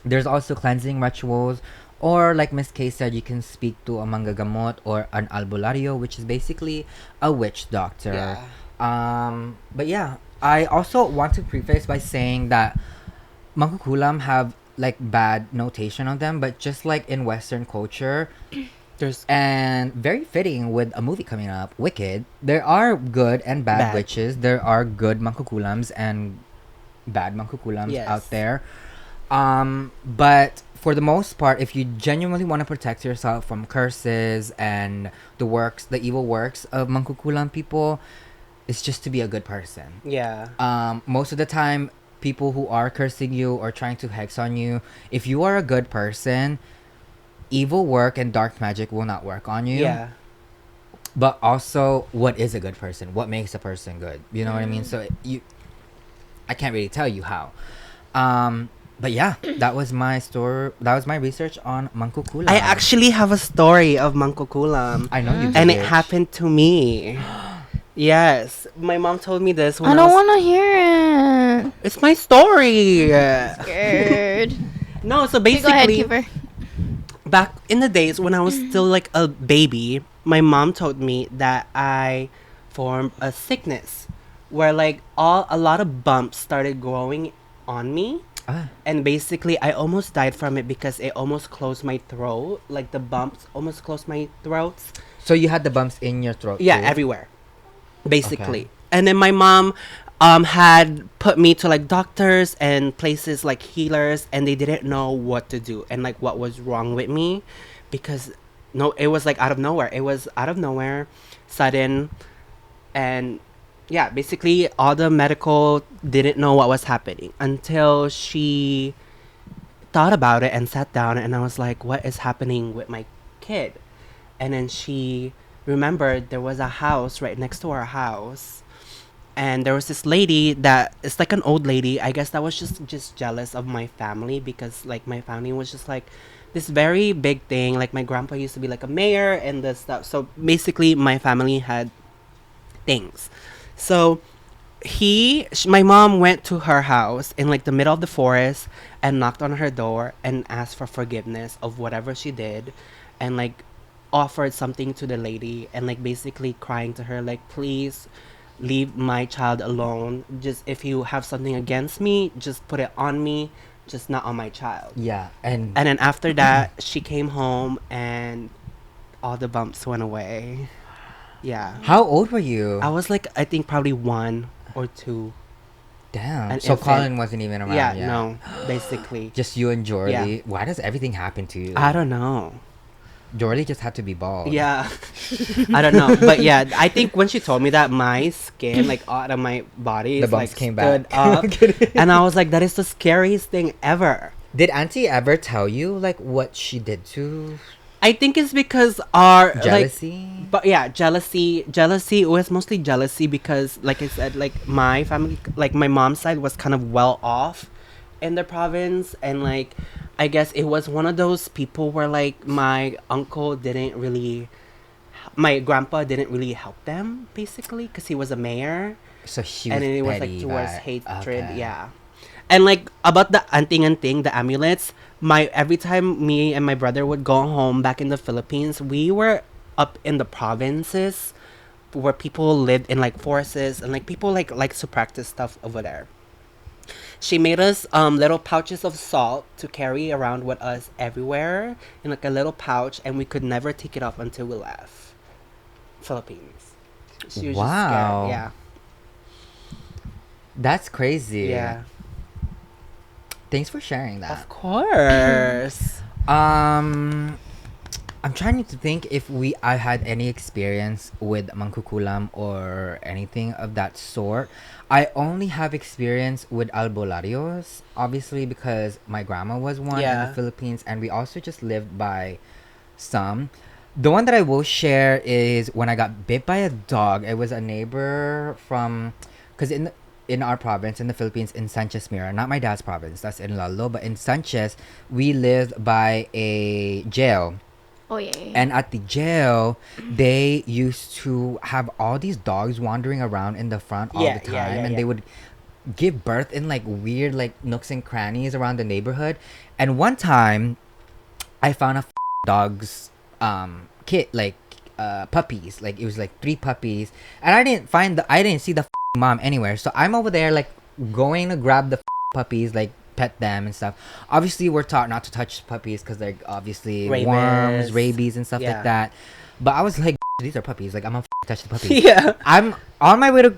There's also cleansing rituals, or like Miss K said, you can speak to a manggagamot or an albularyo, which is basically a witch doctor. Yeah. But yeah, I also want to preface by saying that Mangkukulam have like bad notation on them, but just like in Western culture, There's and very fitting with a movie coming up, Wicked, there are good and bad Bad. witches. There are good Mangkukulams and bad Mangkukulams Yes. out there. But for the most part, if you genuinely want to protect yourself from curses and the evil works of Mangkukulam people, it's just to be a good person. yeah. Most of the time, people who are cursing you or trying to hex on you, if you are a good person, evil work and dark magic will not work on you. Yeah. But also, what is a good person? What makes a person good? You know what I mean? So I can't really tell you how. But yeah, that was my story. That was my research on Mangkukulam. I actually have a story of Mangkukulam. I know you did. And it happened to me. Yes. My mom told me this when I I don't was... want to hear it. It's my story. Scared. No, so Okay, go ahead, basically, Keeper. back in the days when I was still like a baby, my mom told me that I formed a sickness where like a lot of bumps started growing on me. Ah, And basically, I almost died from it because it almost closed my throat. Like the bumps almost closed my throat. so you had the bumps in your throat? Yeah, too? everywhere. Basically. And then my mom had put me to like doctors and places like healers, and they didn't know what to do and like what was wrong with me because no, it was like out of nowhere. It was out of nowhere, sudden, and yeah, basically all the medical didn't know what was happening until she thought about it and sat down, and I was like, what is happening with my kid? And then she remembered there was a house right next to our house, and there was this lady that it's like an old lady. I guess that was just jealous of my family because like my family was just like this very big thing. Like my grandpa used to be like a mayor and the stuff. So basically my family had things. So my mom went to her house in like the middle of the forest and knocked on her door and asked for forgiveness of whatever she did, and like offered something to the lady, and like basically crying to her like, please leave my child alone. Just if you have something against me, just put it on me, just not on my child. Yeah, and And then after that, she came home and all the bumps went away. Yeah. how old were you? I was like, I think probably 1 or 2. Damn. an So infant. Colin wasn't even around. Yeah, yet. no, basically. Just you and Jordy. Yeah. Why does everything happen to you? I don't know. Jordy just had to be bald. Yeah. I don't know. But yeah, I think when she told me that, my skin, like out of my body, The is, bumps like, came stood back. up. I'm kidding. And I was like, that is the scariest thing ever. Did Auntie ever tell you like what she did to I think it's because our jealousy? But yeah, jealousy. It was mostly jealousy because, like I said, like my family, like my mom's side was kind of well off in the province, and like I guess it was one of those people where like my grandpa didn't really help them basically because he was a mayor, So she was and then it was like petty, towards but- hatred. okay. Yeah. And like about the anting, the amulets, every time me and my brother would go home back in the Philippines, we were up in the provinces where people lived in like forests and like people like likes to practice stuff over there. She made us little pouches of salt to carry around with us everywhere in like a little pouch, and we could never take it off until we left Philippines. She was just Wow. scared. Yeah. That's crazy. Yeah. Thanks for sharing that. Of course. I'm trying to think if I had any experience with Mangkukulam or anything of that sort. I only have experience with albolarios, obviously because my grandma was one in the Yeah. Philippines, and we also just lived by some. The one that I will share is when I got bit by a dog. It was a neighbor from, because in our province in the Philippines, in Sanchez Mira, not my dad's province, that's in Lalo, but in Sanchez, we lived by a jail. Oh yeah. And at the jail, they used to have all these dogs wandering around in the front all Yeah, the yeah, time, yeah, and yeah. they would give birth in like weird like nooks and crannies around the neighborhood. And one time, I found a dog's kit like puppies, like it was like 3 puppies, and I didn't see the mom anywhere. So I'm over there like going to grab the puppies, like pet them and stuff. Obviously, we're taught not to touch puppies because they're obviously worms, Rabies. rabies, and stuff Yeah. like that. But I was like, these are puppies. Like I'm gonna touch the puppy. Yeah. I'm on my way to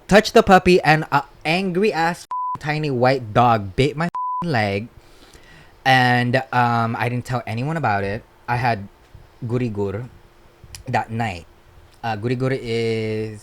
touch the puppy, and a angry ass tiny white dog bit my leg, and I didn't tell anyone about it. I had gurigur that night. Gurigur is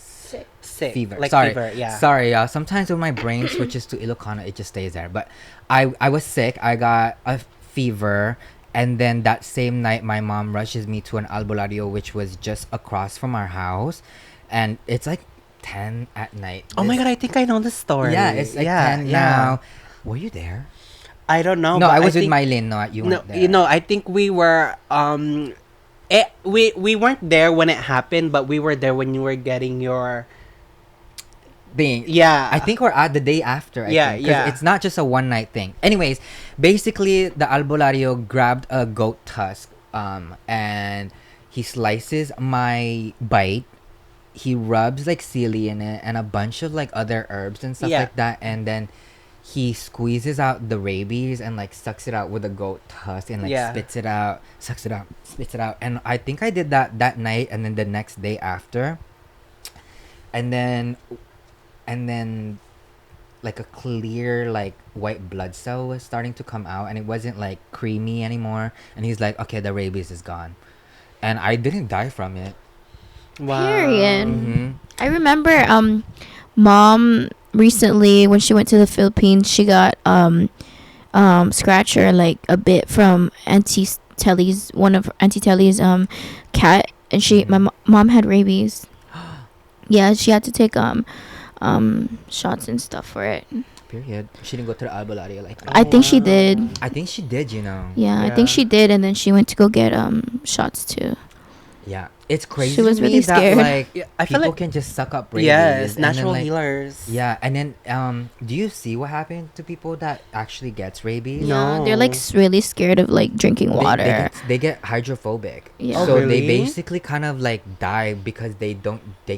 Sick. fever. Like Sorry. fever, yeah. Sorry, y'all. Sometimes when my brain switches to Ilocano, it just stays there. But I was sick. I got a fever. And then that same night, my mom rushes me to an albulario, which was just across from our house. And it's like 10 at night. Oh my god, I think I know the story. Yeah, it's like 10 now. Were you there? I don't know. No, but I was with think, Mylene. No, you No, weren't there. you know, I think we were we weren't there when it happened, but we were there when you were getting your Thing. yeah. I think we're at the day after. I Yeah, think, 'cause yeah. it's not just a one night thing. Anyways, basically the albulario grabbed a goat tusk, and he slices my bite. He rubs like sealy in it and a bunch of like other herbs and stuff Yeah. like that, and then he squeezes out the rabies and like sucks it out with a goat tusk and like Yeah. spits it out, sucks it out, spits it out. And I think I did that night and then the next day after. And then like a clear like white blood cell was starting to come out, and it wasn't like creamy anymore, and he's like, okay, the rabies is gone, and I didn't die from it. Wow. Period. Mm-hmm. I remember mom recently when she went to the Philippines, she got scratcher like a bit from one of Auntie Telly's cat, and mom had rabies. Yeah, she had to take shots and stuff for it. Period. She didn't go to the albulario like me. I think she wow. did. I think she did, you know. Yeah, I Yeah. think she did, and then she went to go get shots too. Yeah, it's crazy. She was to me really that, scared. like, Yeah, I feel people like can just suck up rabies. yes, and then, natural like, healers. Yeah, and then do you see what happened to people that actually gets rabies? Yeah, they're like No. really scared of like drinking water. They get hydrophobic. Yeah. Oh, So they really? basically kind of like die because they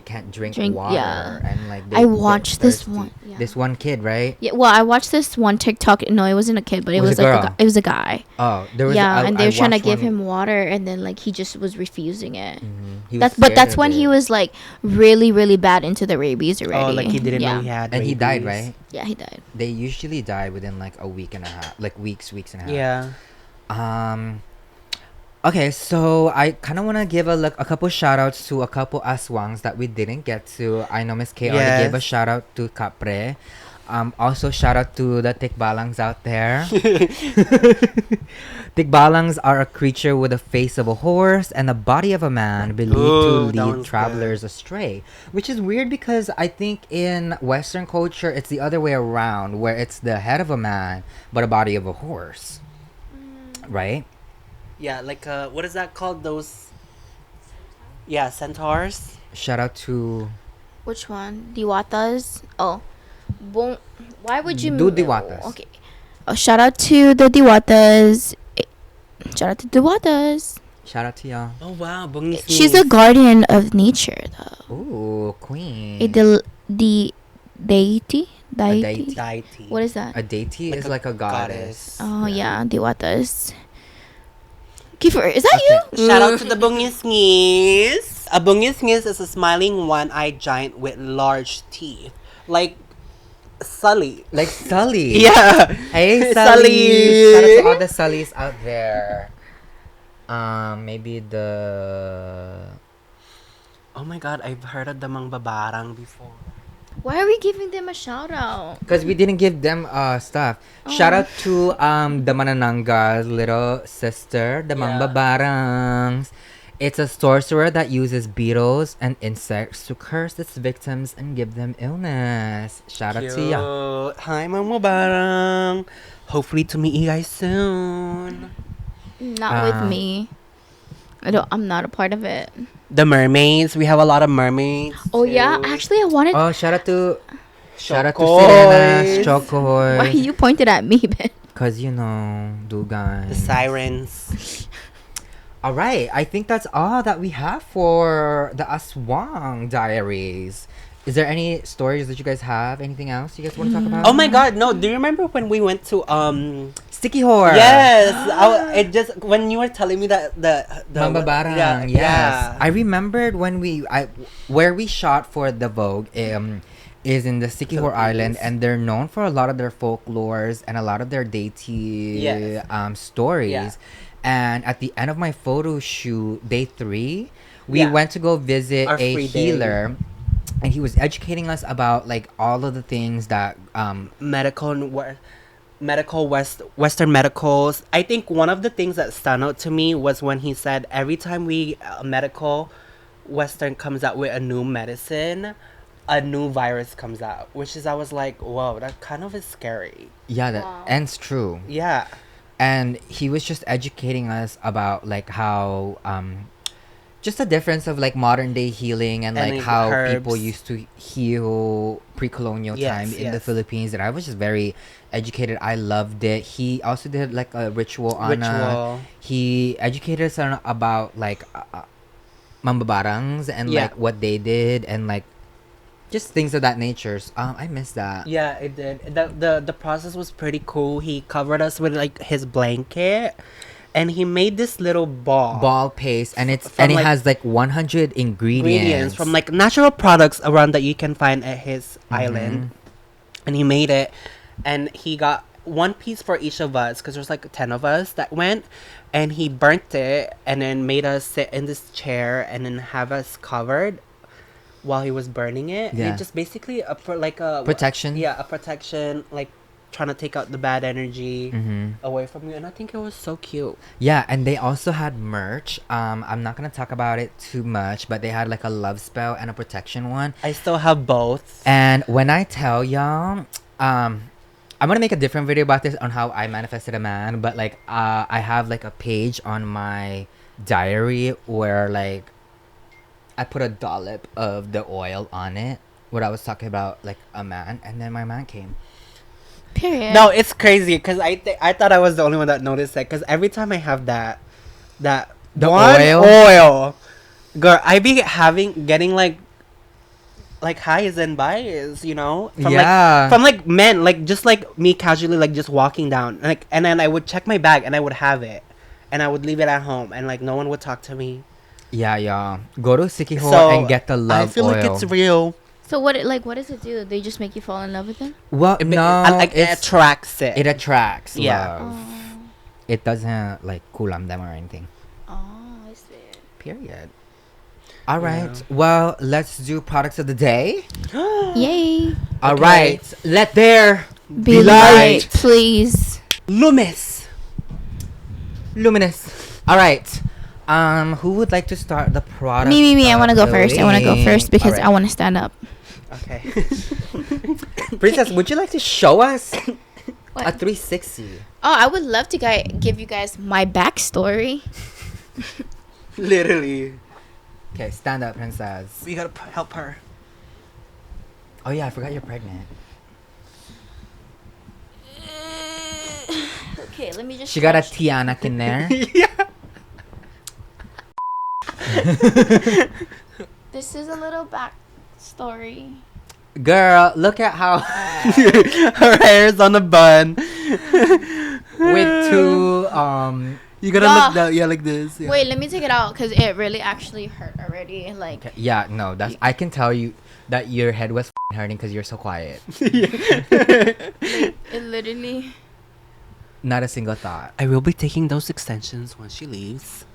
can't drink water, yeah. and like I they watched get this thirsty. one. Yeah. This one kid, right? Yeah, well, I watched this one TikTok. No, it wasn't a kid, but it Was was it a like girl? it was a guy. Oh, there was Yeah, and they were trying to watched give one- him water, and then like he just was refusing it. Mhm. He was But scared that's of when it. he was like really really bad into the rabies already. Oh, like he didn't yeah. know he had and he died, rabies. right? Yeah, he died. They usually die within like a week and a half, like weeks and a half. Yeah. Okay, so I kind of want to give a couple shout outs to a couple Aswangs that we didn't get to. I know Miss K already gave a Yes. shout out to Capre. Also shout out to the Tikbalangs out there. Tikbalangs are a creature with the face of a horse and the body of a man, believed Ooh, to that lead one's travelers astray. Which is weird because I think in Western culture it's the other way around, where it's the head of a man but a body of a horse. Right? Yeah, like what is that called? Those yeah, centaurs. Shout out to Which one? Diwatas? Oh. Why would you Do Diwatas. Okay. Oh, shout out to the Diwatas. Shout out to Diwatas. Shout out to y'all. Oh wow, bungis. She's a guardian of nature though. Ooh, queen. A deity? deity. deity. What is that? A deity is like a goddess. Oh yeah, Diwatas. Kiefer, is that you? Shout out to the bungis. A bungis is a smiling one-eyed giant with large teeth, like Sully. Like Sully. Yeah. Hey, Sully. Sully. Shout out to all the Sullys out there. Maybe the. Oh my god, I've heard of the Mangbabarang before. Why are we giving them a shout out? Because we didn't give them stuff. Shout out to the Manananggal's little sister, the Yeah. Mangbabarangs. It's a sorcerer that uses beetles and insects to curse its victims and give them illness. Shout out to ya. Cute. Hi, Mangbabarang. Hopefully to meet you guys soon. Not with me. I'm not a part of it. The mermaids. We have a lot of mermaids. Oh yeah, too. actually I wanted. Oh, shout out to Chocoys. Sirenas, Why Chocoys. you pointed at me, Ben? Because, you know, Dugan. The sirens. All right, I think that's all that we have for the Aswang diaries. Is there any stories that you guys have? Anything else you guys want to talk about? Oh my god, no. Do you remember when we went to Siquijor. Yes, it just when you were telling me that the Mambabarang, yes. I remembered when where we shot for the Vogue is in the Siquijor Island, and they're known for a lot of their folklores and a lot of their deity stories. Yeah. And at the end of my photo shoot, day 3, we Yeah. west to go visit Our a free day. healer, and he was educating us about like all of the things that Western medicals. I think one of the things that stand out to me was when he said every time medical Western comes out with a new medicine, a new virus comes out, which is I was like, whoa, that kind of is scary. yeah, that Wow. and's true. Yeah. And he was just educating us about like how just the difference of like modern day healing and like like, how herbs. people used to heal pre-colonial Yes, time in the yes. Philippines, and I was just very educated. I loved it. He also did like a ritual on he educated us on about like mambabarangs and Yeah. like what they did and like just things of that nature. I miss that. Yeah, it did. The process was pretty cool. He covered us with like his blanket, and he made this little Ball paste, and it From, like, has like 100 ingredients from like natural products around that you can find at his Mm-hmm. island, and he made it, and he got one piece for each of us because there's like 10 of us that went, and he burnt it and then made us sit in this chair and then have us covered while he was burning it. Yeah. And it just basically a Protection. Yeah, a protection, like trying to take out the bad energy Mm-hmm. away from you. And I think it was so cute. Yeah, and they also had merch. I'm not gonna talk about it too much, but they had like a love spell and a protection one. I still have both. And when I tell y'all, I'm gonna make a different video about this on how I manifested a man. But like, I have like a page on my diary where like I put a dollop of the oil on it. What I was talking about, like a man, and then my man came. Period. No, it's crazy because I thought I was the only one that noticed it. Because every time I have the one oil, girl, I be getting like highs and buys, you know, from like men, like just like me casually, like just walking down, like, and then I would check my bag and I would have it, and I would leave it at home, and like no one would talk to me. Yeah, y'all. Go to Siquijor So and get the love I feel oil. like it's real. So what does it do? They just make you fall in love with them? Well, no, Like it attracts it. it attracts Yeah. love. Oh, It doesn't like kulam them or anything. I see. Period. All right. Well, let's do products of the day. Yay! All Okay. right. Let there Be light, please. Luminous. luminous. All right. Who would like to start the product? Me. I want to go of the first. I want to go week? first because All I want to stand up. Okay. Princess, would you like to show us What? a 360? Oh, I would love to give you guys my backstory. Literally. Okay, stand up, princess. We gotta help her. Oh yeah, I forgot you're pregnant. Okay, let me just. She got a Tiyanak in there. Yeah. This is a little backstory. Girl, look at how Her hair's on a bun. with two You gotta Yeah. look down, yeah, like this. Yeah. Wait, let me take it out because it really actually hurt already. Like, okay, yeah, no, that's I can tell you that your head was hurting because you're so quiet. it literally. Not a single thought. I will be taking those extensions when she leaves.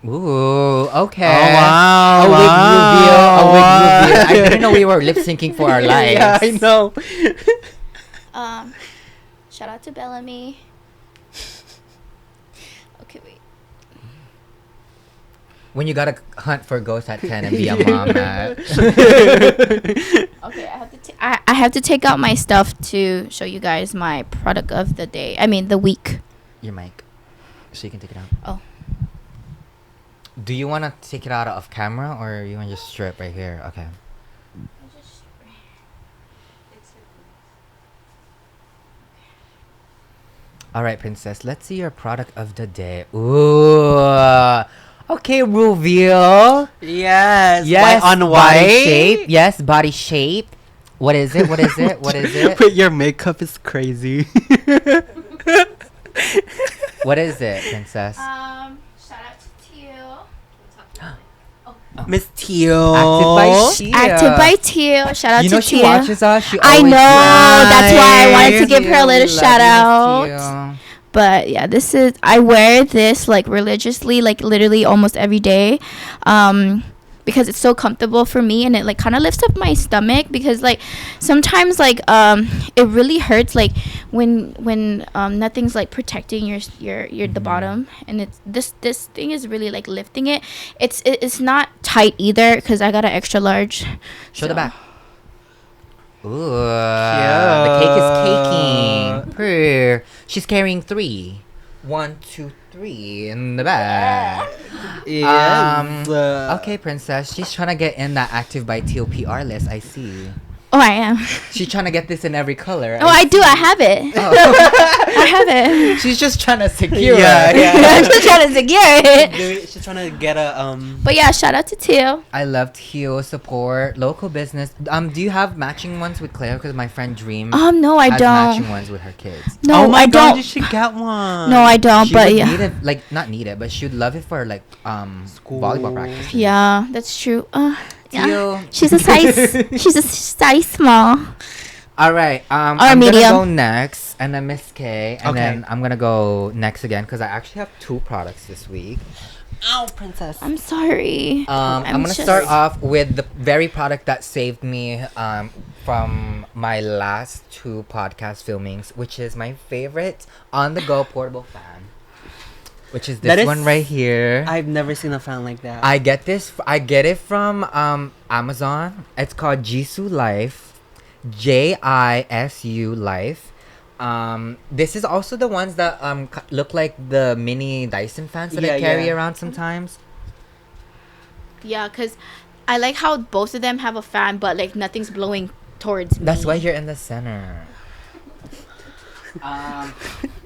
Ooh, okay. Oh, wow. A wig reveal. A wig Wow. reveal. I didn't know we were lip syncing for our lives. Yeah, I know. Shout out to Bellamy. Okay, wait. When you gotta hunt for ghosts at 10 and be a mom at. Okay, I have to take out my stuff to show you guys my product of the day. I mean, the week. Your mic. So you can take it out. Oh. Do you want to take it out of camera or you want to just strip right here? Okay. All right, princess. Let's see your product of the day. Ooh. Okay, reveal. Yes. Yes, White on body white. shape. Yes, body shape. What is it? What is it? What is it? But your makeup is crazy. What is it, princess? Shout out to Teal. Miss Teal. Active by Tia. Active by Teal. Shout out You know to she Teal. watches us. She I always know. That's why I wanted to Tia, give her a little we love shout you, Miss out. Tia. But yeah, I wear this like religiously, like literally almost every day. Because it's so comfortable for me, and it like kind of lifts up my stomach, because like sometimes like it really hurts like when nothing's like protecting your the bottom, and it's this thing is really like lifting it. It's not tight either, because I got an extra large. Show the So- back. Ooh, the cake is caking. Purr. She's carrying 3. 1, 2, 3 in the back. Yes. Okay, princess. She's trying to get in that Active by Teal PR list. I see. Oh, I am. She's trying to get this in every color. Oh, I do. I have it. I have it. She's just trying to secure Yeah, it. yeah. I'm just trying to secure it. She's trying to get a But yeah, shout out to Teal. I love Teal. Support local business. Do you have matching ones with Claire? Because my friend Dream No, I has don't. matching ones with her kids. No, oh my I god, don't. you should get one. No, I don't. She But would yeah. need it, like not need it, but she would love it for like School. volleyball practice. Yeah, that's true. Yeah. Teal. She's a size small. All right. I'm medium. gonna go next, and then Miss K, and Okay. then I'm gonna go next again because I actually have 2 products this week. Ow, princess. I'm sorry. I'm gonna just- start off with the very product that saved me from my last 2 podcast filmings, which is my favorite on-the-go portable fan, which is That this is- one right here. I've never seen a fan like that. I get it from Amazon. It's called Jisoo Life. JISU Life. This is also the ones that look like the mini Dyson fans that I Yeah, carry yeah. around sometimes. Yeah, because I like how both of them have a fan, but like nothing's blowing towards me. That's why you're in the center.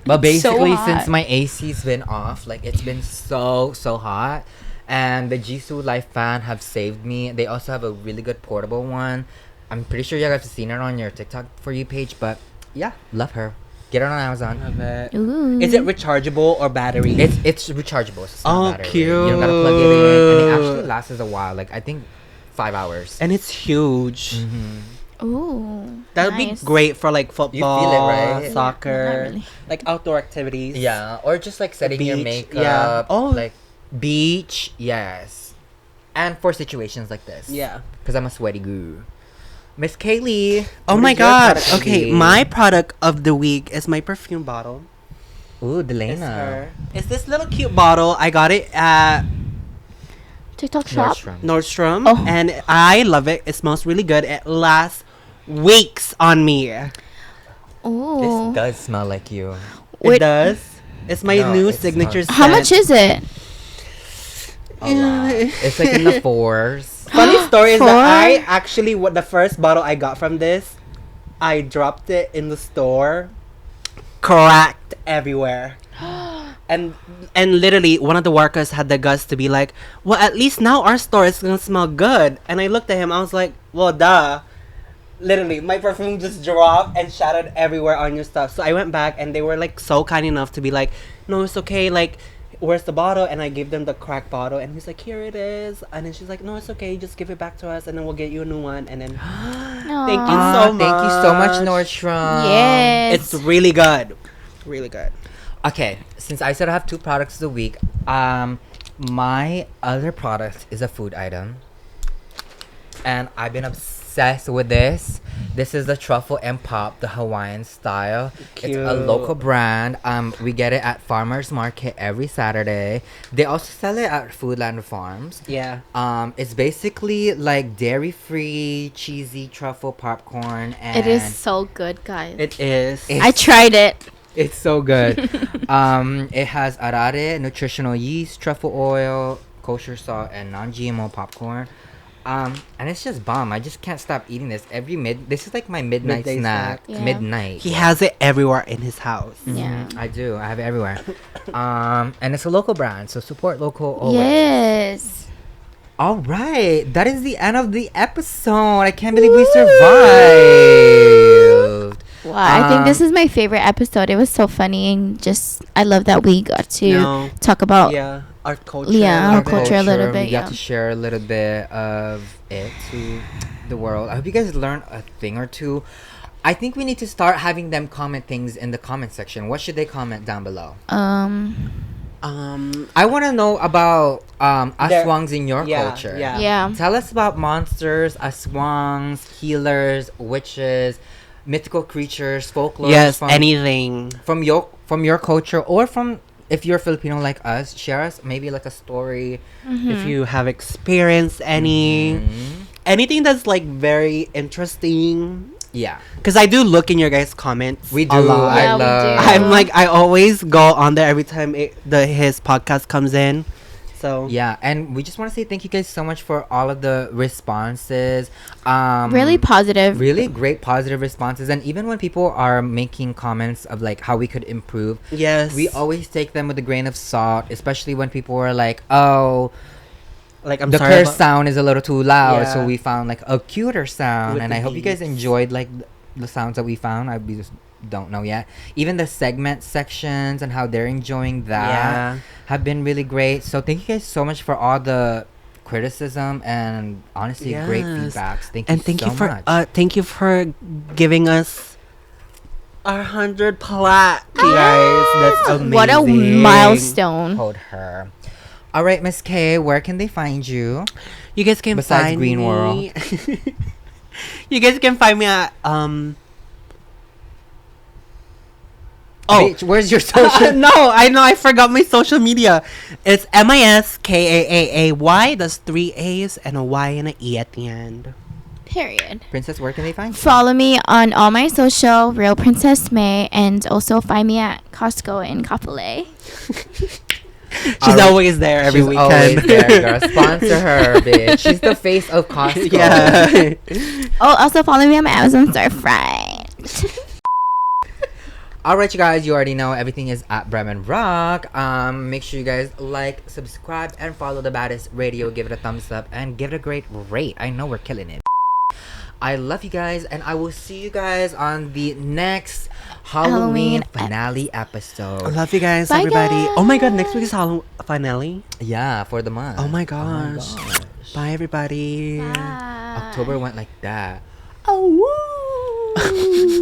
But basically, hot. since my AC's been off, like it's been so hot, and the Jisoo Life fan have saved me. They also have a really good portable one. I'm pretty sure you guys have seen it on your TikTok For You page, but yeah, love her. Get it on Amazon. Love it. Ooh. Is it rechargeable or battery? It's rechargeable. So it's not Oh, battery. You don't gotta plug it in, and it actually cute. lasts a while. Like I think 5 hours. And it's huge. Ooh. That would nice. be great for like football, right? soccer, Not really. like outdoor activities. Yeah, or just like setting your Beach, makeup. yeah. Oh. Like beach, yes. And for situations like this. Yeah. Because I'm a sweaty goo. Miss Kaylee. Oh what my is your god. product of the Okay, week? my product of the week is my perfume bottle. Ooh, It's Delana. her. It's this little cute bottle. I got it at TikTok shop. Nordstrom, Oh. and I love it. It smells really good. It lasts weeks on me. It Ooh. This does smell like you. Wait. does. It's my No, new it's signature not. scent. How much is it? A lot. It's like in the 4s. Funny story is that Four? I actually, what the first bottle I got from this, I dropped it in the store, cracked everywhere. And literally one of the workers had the guts to be like, well, at least now our store is gonna smell good. And I looked at him, I was like, well, duh. Literally, my perfume just dropped and shattered everywhere on your stuff. So I went back and they were like so kind enough to be like, no, it's okay, like, where's the bottle? And I gave them the cracked bottle, and he's like, here it is. And then she's like, no, it's okay, just give it back to us and then we'll get you a new one. And then thank you Aw. so Thank you so much, much. Nordstrom. Yes. it's really good. Really good. Okay, since I said I have 2 products of the week, My other product is a food item, and I've been obsessed with this. This is the truffle and pop, the Hawaiian style. It's a local brand. We get it at Farmers Market every Saturday. They also sell it at Foodland Farms. Yeah. It's basically like dairy-free, cheesy truffle popcorn, and It is so good, guys. It is. I tried it. it's so good. It has arare, nutritional yeast, truffle oil, kosher salt, and non-GMO popcorn. And it's just bomb. I just can't stop eating this this is like my midnight Midday snack. snack. Yeah. Midnight. He has it everywhere in his house. Yeah. I do. I have it everywhere. And it's a local brand, so support local always. Yes. All right, that is the end of the episode. I can't believe we survived. Wow, I think this is my favorite episode. It was so funny and just I love that we got to talk about our culture. Yeah, our culture a little bit. We got to share a little bit of it to the world. I hope you guys learned a thing or two. I think we need to start having them comment things in the comment section. What should they comment down below? I want to know about Aswangs in your culture. Yeah. Tell us about monsters, Aswangs, healers, witches, mythical creatures, folklore. Yes, anything from your culture, or from, if you're Filipino like us, share us maybe like a story. if you have experienced anything that's like very interesting. Yeah, because I do look in your guys' comments. we do. a lot. Yeah, we do. I'm like, I always go on there every time his podcast comes in. So Yeah, and we just want to say thank you guys so much for all of the responses. Really positive. Really great positive responses, and even when people are making comments of like how we could improve, yes, we always take them with a grain of salt, especially when people are like, oh, like I'm the sorry curse about- sound is a little too loud, so Yeah. we found like a cuter sound. With And the I hope you guys beats. enjoyed like the sounds that we found. We just don't know yet. Even the segment sections and how they're enjoying that have been really great. So thank you guys so much for all the criticism and honestly great Yes. feedbacks. Thank And you thank so you for much. thank you for giving us our 100 plaque, you guys. That's amazing. What a milestone. Hold her. All right, Miss K, where can they find you? You guys can Besides find Green me. World. You guys can find me at Bitch, where's your social? No, I know, I forgot my social media. It's MISKAAAY. That's 3 A's and a Y and an E at the end. Period. Princess, where can they find you? Follow me on all my social, Real Princess May, and also find me at Costco in Kapolei. She's always there every She's weekend. always there, girl. Sponsor her, bitch. She's the face of Costco. Yeah. Oh, also follow me on my Amazon storefront. All right, you guys. You already know everything is at Bremen Rock. Make sure you guys like, subscribe, and follow the Baddest Radio. Give it a thumbs up and give it a great rate. I know we're killing it. I love you guys, and I will see you guys on the next Halloween finale I episode. love you guys, Bye, everybody. guys. Oh my god, next week is Halloween finale. Yeah, for the month. Oh my gosh. Bye, everybody. Bye. October went like that. Oh, woo.